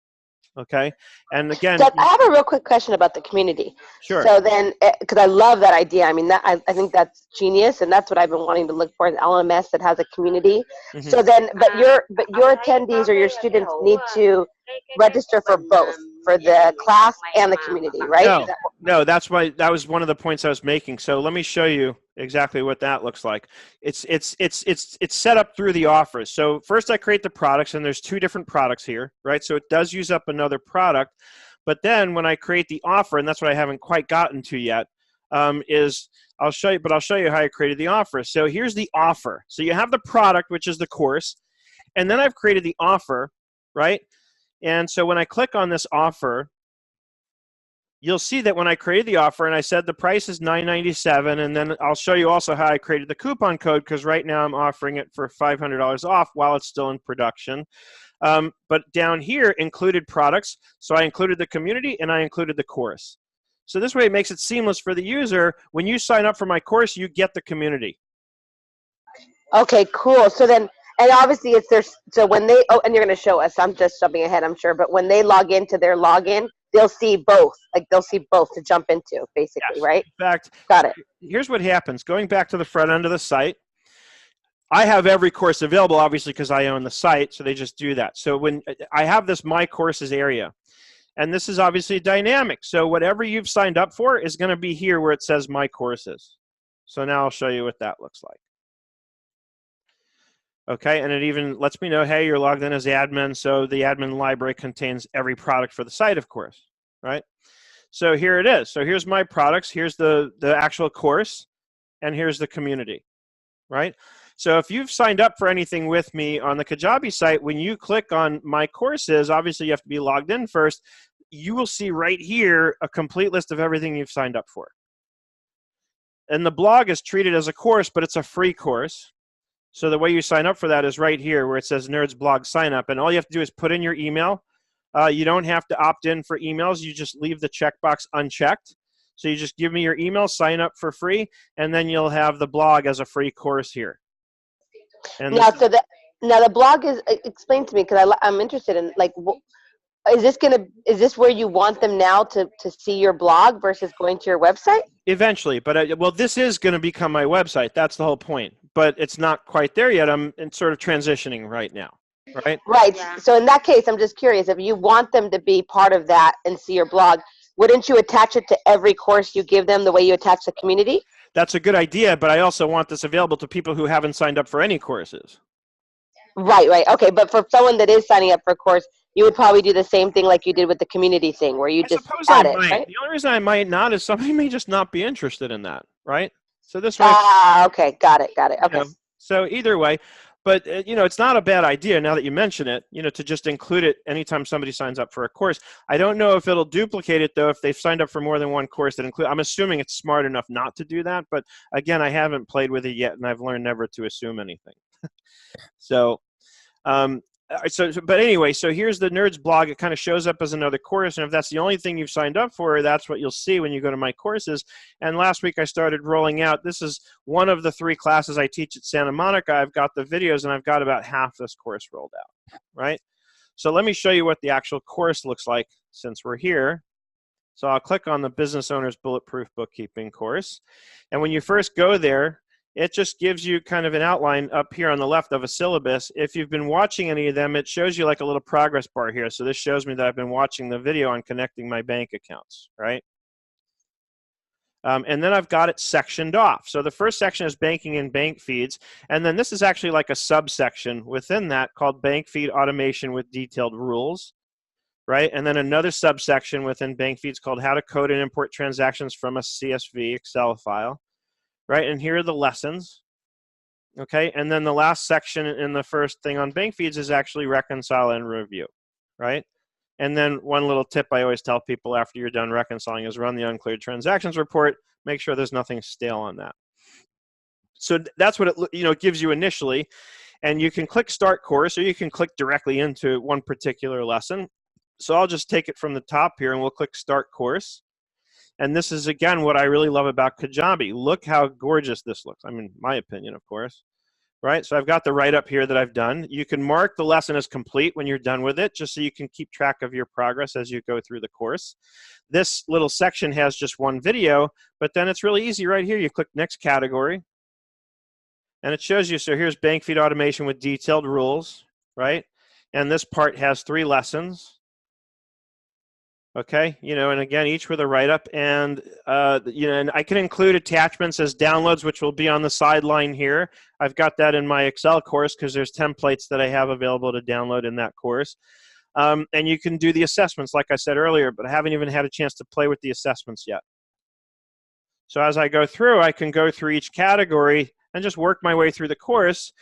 Okay. And again, Doug, I have a real quick question about the community. Sure. So then, because I love that idea. I mean, I think that's genius, and that's what I've been wanting to look for, an LMS that has a community. Mm-hmm. So then, but your attendees or your students need to register for both, for the class and the community, right? No, that was one of the points I was making. So let me show you exactly what that looks like. It's set up through the offers. So first I create the products, and there's 2 different products here, right? So it does use up another product. But then when I create the offer, and that's what I haven't quite gotten to yet, is I'll show you how I created the offer. So here's the offer. So you have the product, which is the course, and then I've created the offer, right? And so when I click on this offer, you'll see that when I created the offer and I said the price is $9.97, and then I'll show you also how I created the coupon code, because right now I'm offering it for $500 off while it's still in production. But down here, included products. So I included the community and I included the course. So this way it makes it seamless for the user. When you sign up for my course, you get the community. Okay, cool. So then, and obviously it's their, so when they, and you're going to show us, I'm just jumping ahead, I'm sure, but when they log into their login, they'll see both, to jump into, basically, yes. Right? In fact, got it. Here's what happens. Going back to the front end of the site, I have every course available, obviously, because I own the site, so they just do that. So when I have this My Courses area, and this is obviously dynamic, so whatever you've signed up for is going to be here where it says My Courses. So now I'll show you what that looks like. Okay, and it even lets me know, hey, you're logged in as the admin, so the admin library contains every product for the site, of course, right? So here it is. So here's my products, here's the actual course, and here's the community, right? So if you've signed up for anything with me on the Kajabi site, when you click on my courses, obviously you have to be logged in first. You will see right here a complete list of everything you've signed up for. And the blog is treated as a course, but it's a free course. So the way you sign up for that is right here where it says Nerds Blog Sign Up. And all you have to do is put in your email. You don't have to opt in for emails. You just leave the checkbox unchecked. So you just give me your email, sign up for free, and then you'll have the blog as a free course here. And Now, now the blog is, explain to me, because I'm interested in, like, is this where you want them now to see your blog versus going to your website? Eventually, but well, this is going to become my website. That's the whole point. But it's not quite there yet. I'm sort of transitioning right now, right? Right. Yeah. So in that case, I'm just curious, if you want them to be part of that and see your blog, wouldn't you attach it to every course you give them the way you attach the community? That's a good idea, but I also want this available to people who haven't signed up for any courses. Right, right. Okay, but for someone that is signing up for a course, you would probably do the same thing like you did with the community thing, where you I just suppose add I it, might. right? The only reason I might not is somebody may just not be interested in that, right? So this way, okay, got it, okay. you know, so either way, but you know, it's not a bad idea now that you mention it, you know, to just include it anytime somebody signs up for a course. I don't know if it'll duplicate it though if they've signed up for more than one course that include. I'm assuming it's smart enough not to do that, but again, I haven't played with it yet, and I've learned never to assume anything. So. But anyway, so here's the Nerds blog. It kind of shows up as another course, and if that's the only thing you've signed up for, that's what you'll see when you go to my courses. And last week I started rolling out. This is one of the 3 classes I teach at Santa Monica. I've got the videos, and I've got about half this course rolled out, right? So let me show you what the actual course looks like since we're here. So I'll click on the Business Owner's Bulletproof Bookkeeping course, and when you first go there, it just gives you kind of an outline up here on the left of a syllabus. If you've been watching any of them, it shows you like a little progress bar here. So this shows me that I've been watching the video on connecting my bank accounts, right? And then I've got it sectioned off. So the first section is banking and bank feeds. And then this is actually like a subsection within that called bank feed automation with detailed rules, right? And then another subsection within bank feeds called how to code and import transactions from a CSV Excel file. Right, and here are the lessons, okay? And then the last section in the first thing on bank feeds is actually reconcile and review, right? And then one little tip I always tell people after you're done reconciling is run the uncleared transactions report, make sure there's nothing stale on that. So that's what it gives you initially, and you can click Start Course, or you can click directly into one particular lesson. So I'll just take it from the top here, and we'll click Start Course. And this is, again, what I really love about Kajabi. Look how gorgeous this looks. I mean, my opinion, of course. Right? So I've got the write-up here that I've done. You can mark the lesson as complete when you're done with it, just so you can keep track of your progress as you go through the course. This little section has just one video, but then it's really easy right here. You click Next Category, and it shows you, so here's bank feed automation with detailed rules, right? And this part has 3 lessons. Okay, and again, each with a write-up, and and I can include attachments as downloads, which will be on the sideline here. I've got that in my Excel course because there's templates that I have available to download in that course. And you can do the assessments, like I said earlier, but I haven't even had a chance to play with the assessments yet. So as I go through, I can go through each category and just work my way through the course.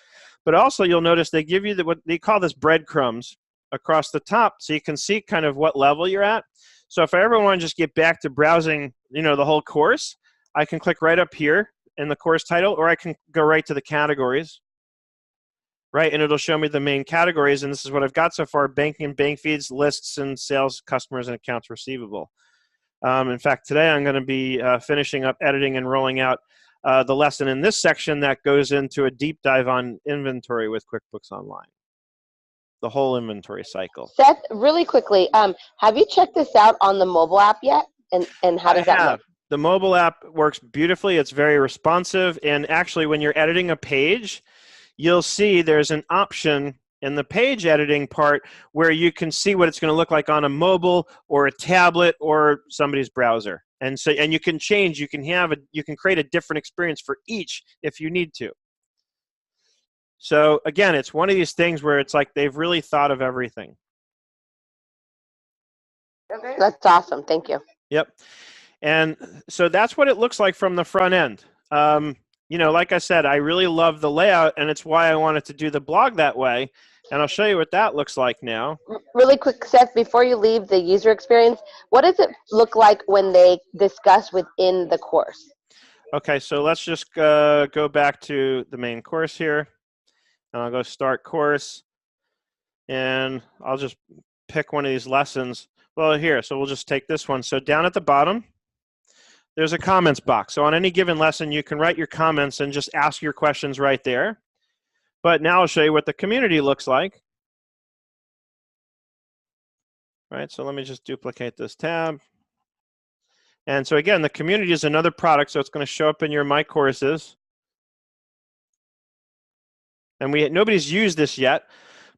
But also, you'll notice they give you what they call this breadcrumbs across the top, so you can see kind of what level you're at. So if I ever want to just get back to browsing, the whole course, I can click right up here in the course title, or I can go right to the categories, right? And it'll show me the main categories, and this is what I've got so far: banking and bank feeds, lists, and sales, customers, and accounts receivable. In fact, today I'm going to be finishing up editing and rolling out the lesson in this section that goes into a deep dive on inventory with QuickBooks Online. The whole inventory cycle. Seth, really quickly, have you checked this out on the mobile app yet? And how does that look? The mobile app works beautifully. It's very responsive. And actually, when you're editing a page, you'll see there's an option in the page editing part where you can see what it's going to look like on a mobile or a tablet or somebody's browser. And you can change. You can create a different experience for each if you need to. So again, it's one of these things where it's like they've really thought of everything. Okay. That's awesome. Thank you. Yep. And so that's what it looks like from the front end. you know, like I said, I really love the layout, and it's why I wanted to do the blog that way. And I'll show you what that looks like now. Really quick, Seth, before you leave the user experience, what does it look like when they discuss within the course? Okay, so let's just go back to the main course here. And I'll go start course. And I'll just pick one of these lessons. Well, here, so we'll just take this one. So down at the bottom, there's a comments box. So on any given lesson, you can write your comments and just ask your questions right there. But now I'll show you what the community looks like. All right, so let me just duplicate this tab. And so again, the community is another product, so it's going to show up in your My Courses. And nobody's used this yet,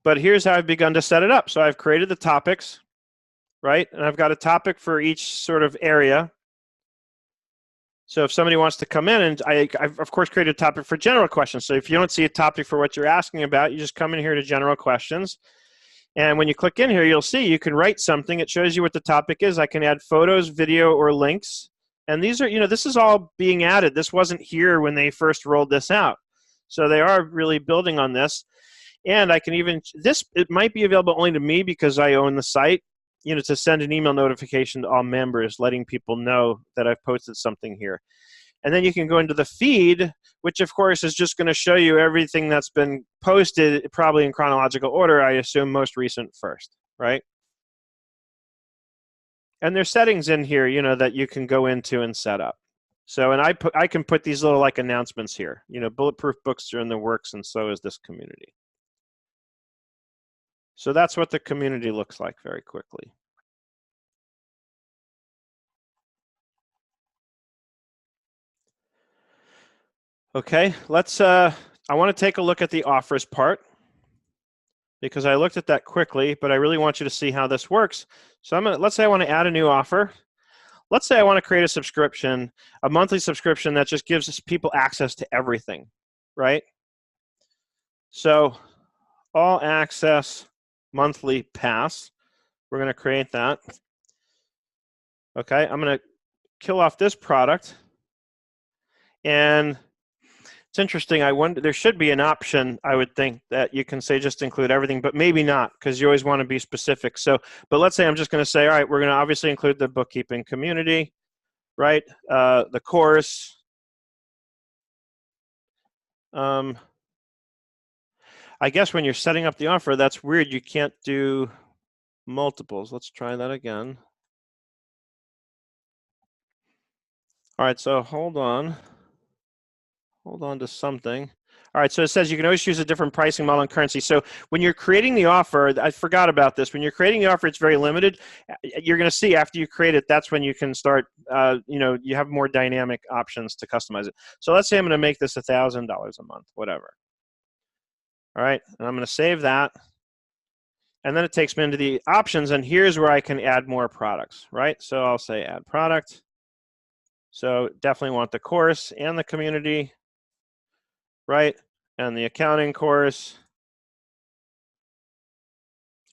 but here's how I've begun to set it up. So I've created the topics, right? And I've got a topic for each sort of area. So if somebody wants to come in, and I've of course created a topic for general questions. So if you don't see a topic for what you're asking about, you just come in here to general questions. And when you click in here, you'll see you can write something. It shows you what the topic is. I can add photos, video, or links. And these are, you know, this is all being added. This wasn't here when they first rolled this out. So they are really building on this. And I can even, it might be available only to me because I own the site, you know, to send an email notification to all members, letting people know that I've posted something here. And then you can go into the feed, which of course is just going to show you everything that's been posted, probably in chronological order, I assume most recent first, right? And there's settings in here, you know, that you can go into and set up. So, and I can put these little like announcements here, you know, bulletproof books are in the works, and so is this community. So that's what the community looks like very quickly. Okay, let's, I want to take a look at the offers part because I looked at that quickly, but I really want you to see how this works. So let's say I want to add a new offer. Let's say I want to create a subscription, a monthly subscription that just gives us people access to everything, right? So all access monthly pass, we're going to create that. Okay, I'm going to kill off this product. And it's interesting, I wonder, there should be an option, I would think, that you can say just include everything, but maybe not, because you always want to be specific. So, but let's say I'm just going to say, all right, we're going to obviously include the bookkeeping community, right? The course. I guess when you're setting up the offer, that's weird. You can't do multiples. Let's try that again. All right, so hold on to something. All right, so it says you can always use a different pricing model and currency. So when you're creating the offer, I forgot about this. When you're creating the offer, it's very limited. You're going to see after you create it, that's when you can start, you know, you have more dynamic options to customize it. So let's say I'm going to make this $1,000 a month, whatever. All right, and I'm going to save that. And then it takes me into the options, and here's where I can add more products, right? So I'll say add product. So definitely want the course and the community, right? And the accounting course.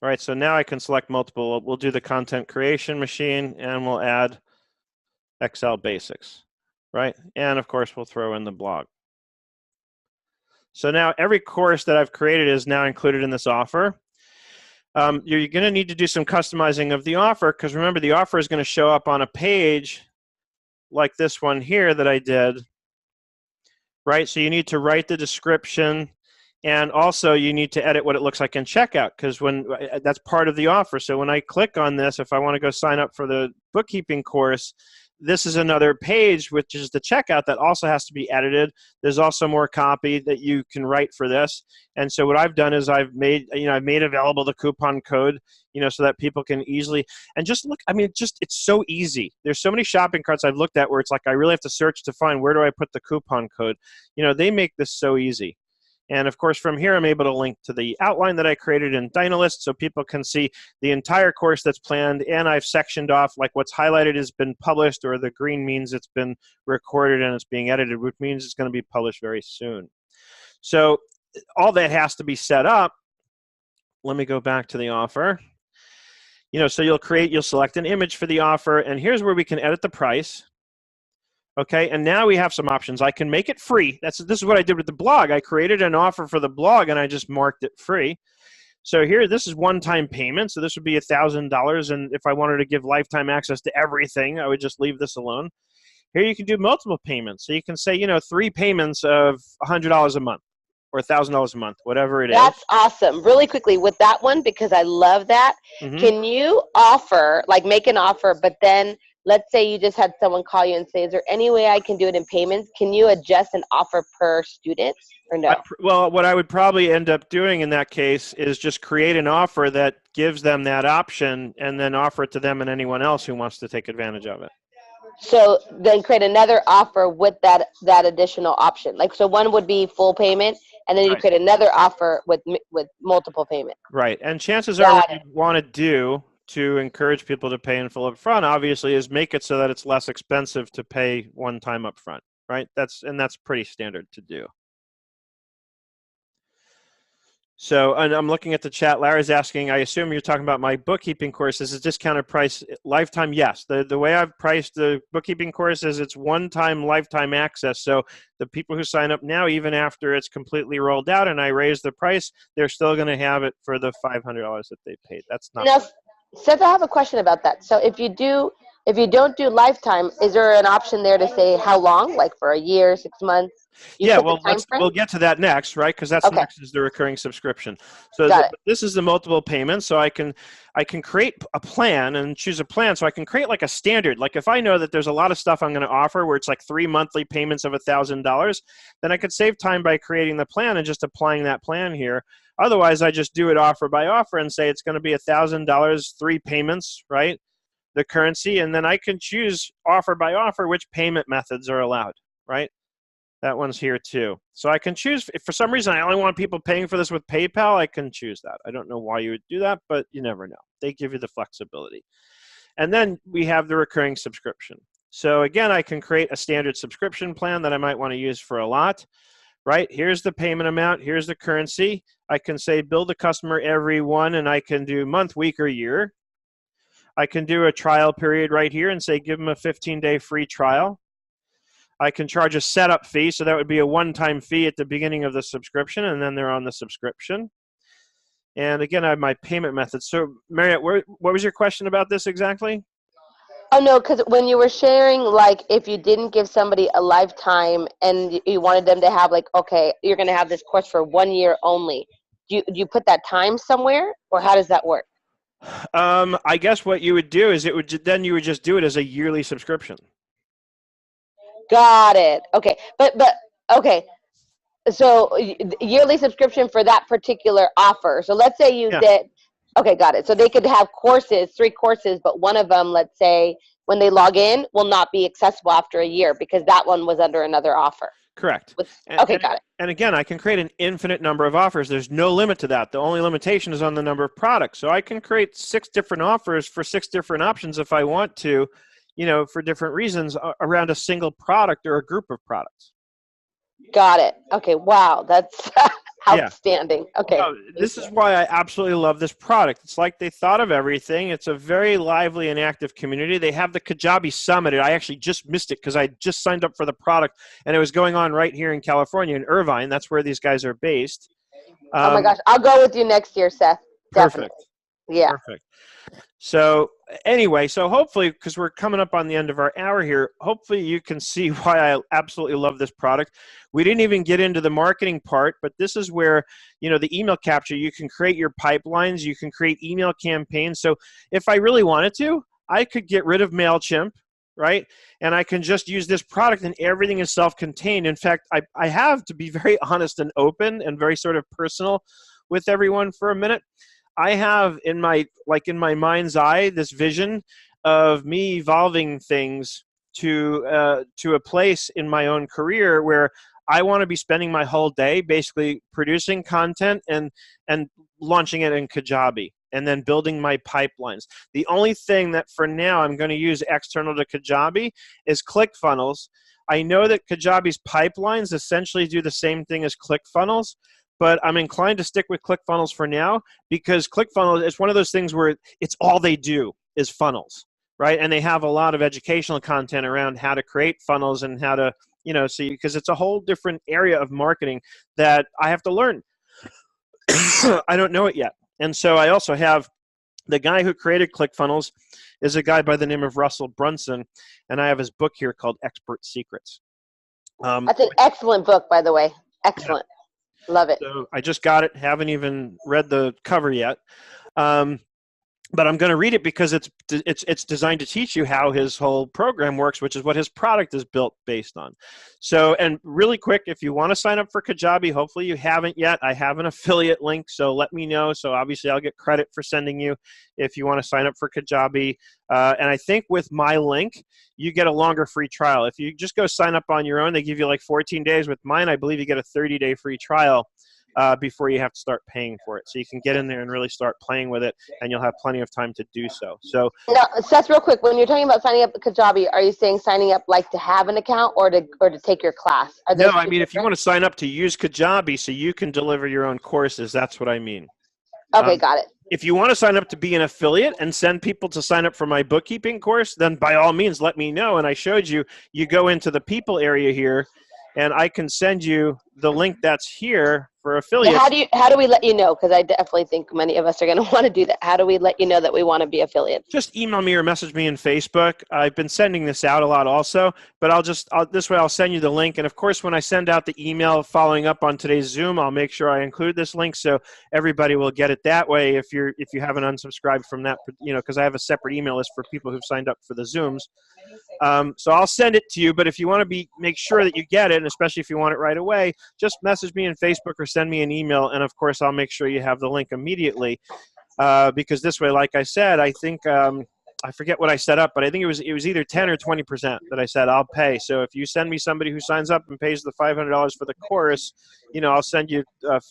All right, so now I can select multiple. We'll do the content creation machine, and we'll add Excel basics, right? And of course, we'll throw in the blog. So now every course that I've created is now included in this offer. You're going to need to do some customizing of the offer, because remember, the offer is going to show up on a page like this one here that I did, right? So you need to write the description, and also you need to edit what it looks like in checkout, because that's part of the offer. So when I click on this, if I want to go sign up for the bookkeeping course, this is another page, which is the checkout, that also has to be edited. There's also more copy that you can write for this. And so what I've done is I've made available the coupon code, you know, so that people can easily, and just look, I mean, it's so easy. There's so many shopping carts I've looked at where it's like, I really have to search to find, where do I put the coupon code? You know, they make this so easy. And of course, from here, I'm able to link to the outline that I created in Dynalist, so people can see the entire course that's planned. And I've sectioned off, like, what's highlighted has been published, or the green means it's been recorded and it's being edited, which means it's going to be published very soon. So all that has to be set up. Let me go back to the offer. You know, so you'll select an image for the offer, and here's where we can edit the price. Okay, and now we have some options. I can make it free. This is what I did with the blog. I created an offer for the blog, and I just marked it free. So here, this is one-time payment. So this would be $1,000, and if I wanted to give lifetime access to everything, I would just leave this alone. Here you can do multiple payments. So you can say, 3 payments of $100 a month or $1,000 a month, whatever it is. That's awesome. Really quickly with that one, because I love that. Mhm. Can you offer, like make an offer, but then let's say you just had someone call you and say, is there any way I can do it in payments? Can you adjust an offer per student or no? Well, what I would probably end up doing in that case is just create an offer that gives them that option and then offer it to them and anyone else who wants to take advantage of it. So then create another offer with that additional option. Like, so one would be full payment, and then you Right. create another offer with multiple payment. Right. And chances Got are what it. you want to do to encourage people to pay in full up front, obviously, is make it so that it's less expensive to pay one time up front. Right. That's pretty standard to do. So, and I'm looking at the chat. Larry's asking, I assume you're talking about my bookkeeping course. Is it discounted price lifetime? Yes. The way I've priced the bookkeeping course is it's one-time lifetime access. So the people who sign up now, even after it's completely rolled out and I raise the price, they're still going to have it for the $500 that they paid. That's not. Now, Seth, I have a question about that. So if you don't do lifetime, is there an option there to say how long, like for a year, 6 months? Yeah, well, we'll get to that next, right? Because that's Okay. next is the recurring subscription. So Got it. this is the multiple payments. So I can create a plan and choose a plan. So I can create like a standard. Like if I know that there's a lot of stuff I'm going to offer where it's like 3 monthly payments of $1,000, then I could save time by creating the plan and just applying that plan here. Otherwise, I just do it offer by offer and say it's going to be $1,000, 3 payments, right? The currency, and then I can choose offer by offer which payment methods are allowed, right? That one's here too. So I can choose, if for some reason I only want people paying for this with PayPal, I can choose that. I don't know why you would do that, but you never know. They give you the flexibility. And then we have the recurring subscription. So again, I can create a standard subscription plan that I might want to use for a lot, right? Here's the payment amount. Here's the currency. I can say bill the customer every one, and I can do month, week, or year. I can do a trial period right here and say give them a 15-day free trial. I can charge a setup fee, so that would be a one-time fee at the beginning of the subscription, and then they're on the subscription. And again, I have my payment methods. So, Marriott, what was your question about this exactly? Oh, no, because when you were sharing, like, if you didn't give somebody a lifetime and you wanted them to have, like, okay, you're going to have this course for 1 year only, do you put that time somewhere, or how does that work? I guess what you would do is you would just do it as a yearly subscription. Got it. Okay. But okay. So yearly subscription for that particular offer. So let's say you did. Okay, got it. So they could have courses, 3 courses, but one of them, let's say, when they log in, will not be accessible after a year because that one was under another offer. Correct. Okay, got it. And again, I can create an infinite number of offers. There's no limit to that. The only limitation is on the number of products. So I can create 6 different offers for 6 different options if I want to, for different reasons around a single product or a group of products. Got it. Okay, wow. That's outstanding. Okay. This is why I absolutely love this product. It's like they thought of everything. It's a very lively and active community. They have the Kajabi Summit. I actually just missed it because I just signed up for the product, and it was going on right here in California, in Irvine. That's where these guys are based. Oh my gosh. I'll go with you next year, Seth. Definitely. Perfect. Yeah. Perfect. So anyway, so hopefully, because we're coming up on the end of our hour here, hopefully you can see why I absolutely love this product. We didn't even get into the marketing part, but this is where, the email capture, you can create your pipelines, you can create email campaigns. So if I really wanted to, I could get rid of MailChimp, right? And I can just use this product and everything is self-contained. In fact, I have to be very honest and open and very sort of personal with everyone for a minute. I have in my mind's eye this vision of me evolving things to a place in my own career where I want to be spending my whole day basically producing content and launching it in Kajabi and then building my pipelines. The only thing that for now I'm going to use external to Kajabi is ClickFunnels. I know that Kajabi's pipelines essentially do the same thing as ClickFunnels, but I'm inclined to stick with ClickFunnels for now because ClickFunnels is one of those things where it's all they do is funnels, right? And they have a lot of educational content around how to create funnels and how to, see, because it's a whole different area of marketing that I have to learn. I don't know it yet. And so I also have the guy who created ClickFunnels is a guy by the name of Russell Brunson, and I have his book here called Expert Secrets. That's an excellent book, by the way. Excellent. Yeah. Love it. So I just got it. Haven't even read the cover yet. But I'm going to read it because it's designed to teach you how his whole program works, which is what his product is built based on. So, and really quick, if you want to sign up for Kajabi, hopefully you haven't yet. I have an affiliate link, so let me know. So obviously I'll get credit for sending you if you want to sign up for Kajabi. And I think with my link, you get a longer free trial. If you just go sign up on your own, they give you like 14 days. With mine, I believe you get a 30-day free trial before you have to start paying for it. So you can get in there and really start playing with it, and you'll have plenty of time to do so. So now, Seth, real quick, when you're talking about signing up at Kajabi, are you saying signing up like to have an account or to take your class? No, I mean, if you want to sign up to use Kajabi so you can deliver your own courses, that's what I mean. Okay, got it. If you want to sign up to be an affiliate and send people to sign up for my bookkeeping course, then by all means, let me know. And I showed you, you go into the people area here, and I can send you the link that's here for affiliates. How do we let you know? Because I definitely think many of us are going to want to do that. How do we let you know that we want to be affiliates? Just email me or message me in Facebook. I've been sending this out a lot also, but this way I'll send you the link. And of course, when I send out the email following up on today's Zoom, I'll make sure I include this link so everybody will get it that way. If you haven't unsubscribed from that, because I have a separate email list for people who've signed up for the Zooms. So I'll send it to you, but if you want to make sure that you get it, and especially if you want it right away, just message me in Facebook or send me an email, and of course I'll make sure you have the link immediately, because this way, like I said, I think I forget what I set up, but I think it was either 10 or 20% that I said I'll pay. So if you send me somebody who signs up and pays the $500 for the course, I'll send you $50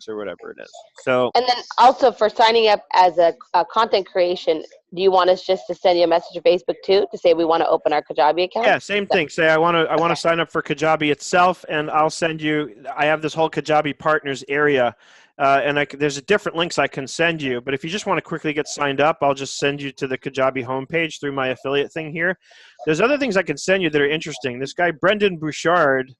or whatever it is. So, and then also for signing up as a content creation, do you want us just to send you a message to Facebook too to say we want to open our Kajabi account? Yeah, same thing. Say I want to sign up for Kajabi itself, and I'll send you. I have this whole Kajabi partners area. And there's different links I can send you, but if you just want to quickly get signed up, I'll just send you to the Kajabi homepage through my affiliate thing here. There's other things I can send you that are interesting. This guy, Brendan Bouchard,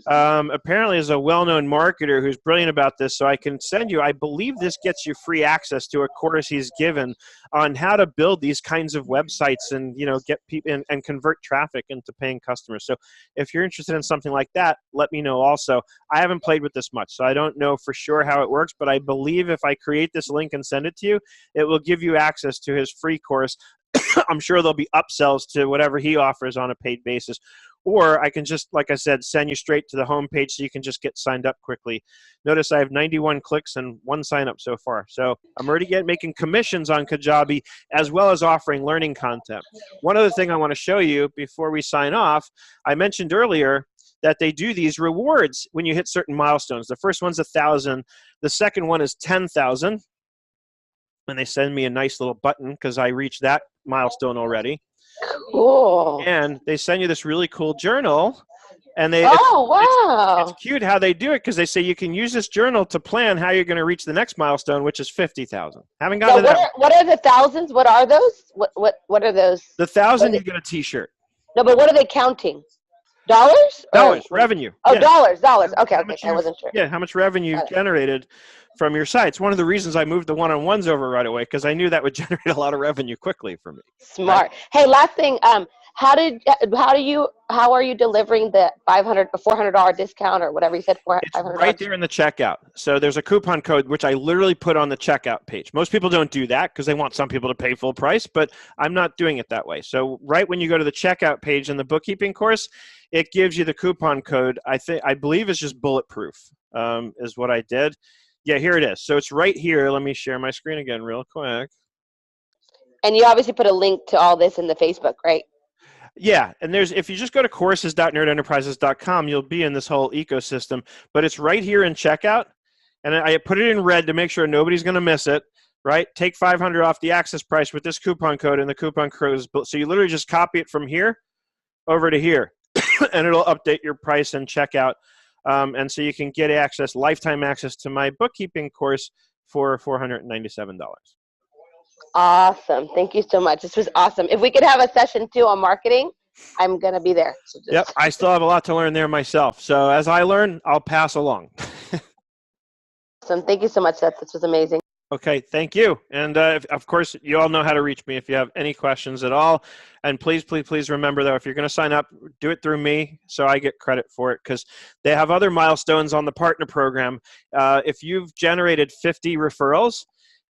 apparently is a well-known marketer who's brilliant about this, so I can send you, I believe this gets you free access to a course he's given on how to build these kinds of websites and, get people and convert traffic into paying customers. So if you're interested in something like that, let me know also. I haven't played with this much, so I don't know for sure how it works, but I believe if I create this link and send it to you, it will give you access to his free course. I'm sure there'll be upsells to whatever he offers on a paid basis. Or I can just, like I said, send you straight to the homepage so you can just get signed up quickly. Notice I have 91 clicks and 1 sign up so far. So I'm already making commissions on Kajabi as well as offering learning content. One other thing I want to show you before we sign off, I mentioned earlier that they do these rewards when you hit certain milestones. The first one's 1,000. The second one is 10,000. And they send me a nice little button because I reached that milestone already. Cool. And they send you this really cool journal, and wow, it's cute how they do it because they say you can use this journal to plan how you're going to reach the next milestone, which is 50,000. Haven't gotten to that. What are the thousands? What are those? What are those? The 1,000, you get a T-shirt. No, but what are they counting? Dollars? Revenue. Oh, yeah. dollars. Okay, I wasn't sure. Yeah, how much revenue generated from your site. It's one of the reasons I moved the one-on-ones over right away because I knew that would generate a lot of revenue quickly for me. Smart. Right? Hey, last thing. How are you delivering the $400 discount or whatever you said? It's right there in the checkout. So there's a coupon code which I literally put on the checkout page. Most people don't do that because they want some people to pay full price, but I'm not doing it that way. So right when you go to the checkout page in the bookkeeping course, it gives you the coupon code. I believe it's just bulletproof is what I did. Yeah, here it is. So it's right here. Let me share my screen again real quick. And you obviously put a link to all this in the Facebook, right? Yeah, and if you just go to courses.nerdenterprises.com, you'll be in this whole ecosystem. But it's right here in checkout, and I put it in red to make sure nobody's going to miss it. Right? Take $500 off the access price with this coupon code, and the coupon code is built. So you literally just copy it from here over to here, and it'll update your price and checkout. And so you can get lifetime access to my bookkeeping course for $497. Awesome. Thank you so much. This was awesome. If we could have a session too on marketing, I'm going to be there. So just, Yep, I still have a lot to learn there myself. So as I learn, I'll pass along. awesome. Thank you so much, Seth. This was amazing. Okay, thank you. And of course, you all know how to reach me if you have any questions at all. And please, please, please remember, though, if you're going to sign up, do it through me so I get credit for it, because they have other milestones on the partner program. If you've generated 50 referrals,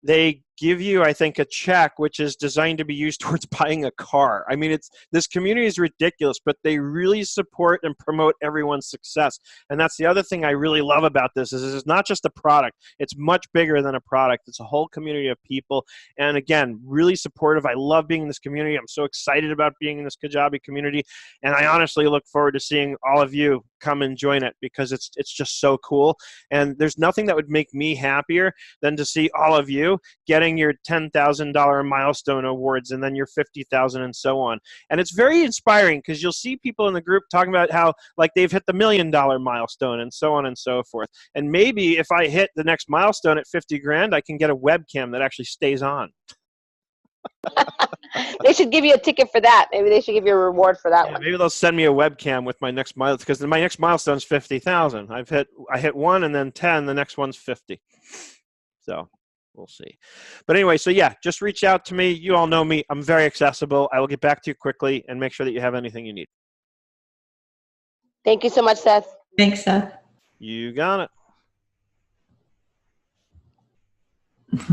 they give you, I think, a check which is designed to be used towards buying a car. I mean, this community is ridiculous, but they really support and promote everyone's success. And that's the other thing I really love about this is it's not just a product. It's much bigger than a product. It's a whole community of people. And again, really supportive. I love being in this community. I'm so excited about being in this Kajabi community. And I honestly look forward to seeing all of you come and join it because it's just so cool. And there's nothing that would make me happier than to see all of you getting your $10,000 milestone awards and then your $50,000 and so on. And it's very inspiring because you'll see people in the group talking about how like they've hit the $1 million milestone and so on and so forth. And maybe if I hit the next milestone at 50 grand, I can get a webcam that actually stays on. They should give you a ticket for that. Maybe they should give you a reward for that one. Maybe they'll send me a webcam with my next milestone because my next milestone is 50,000. I hit one and then 10. The next one's 50. So we'll see. But anyway, so yeah, just reach out to me. You all know me. I'm very accessible. I will get back to you quickly and make sure that you have anything you need. Thank you so much, Seth. Thanks, Seth. You got it.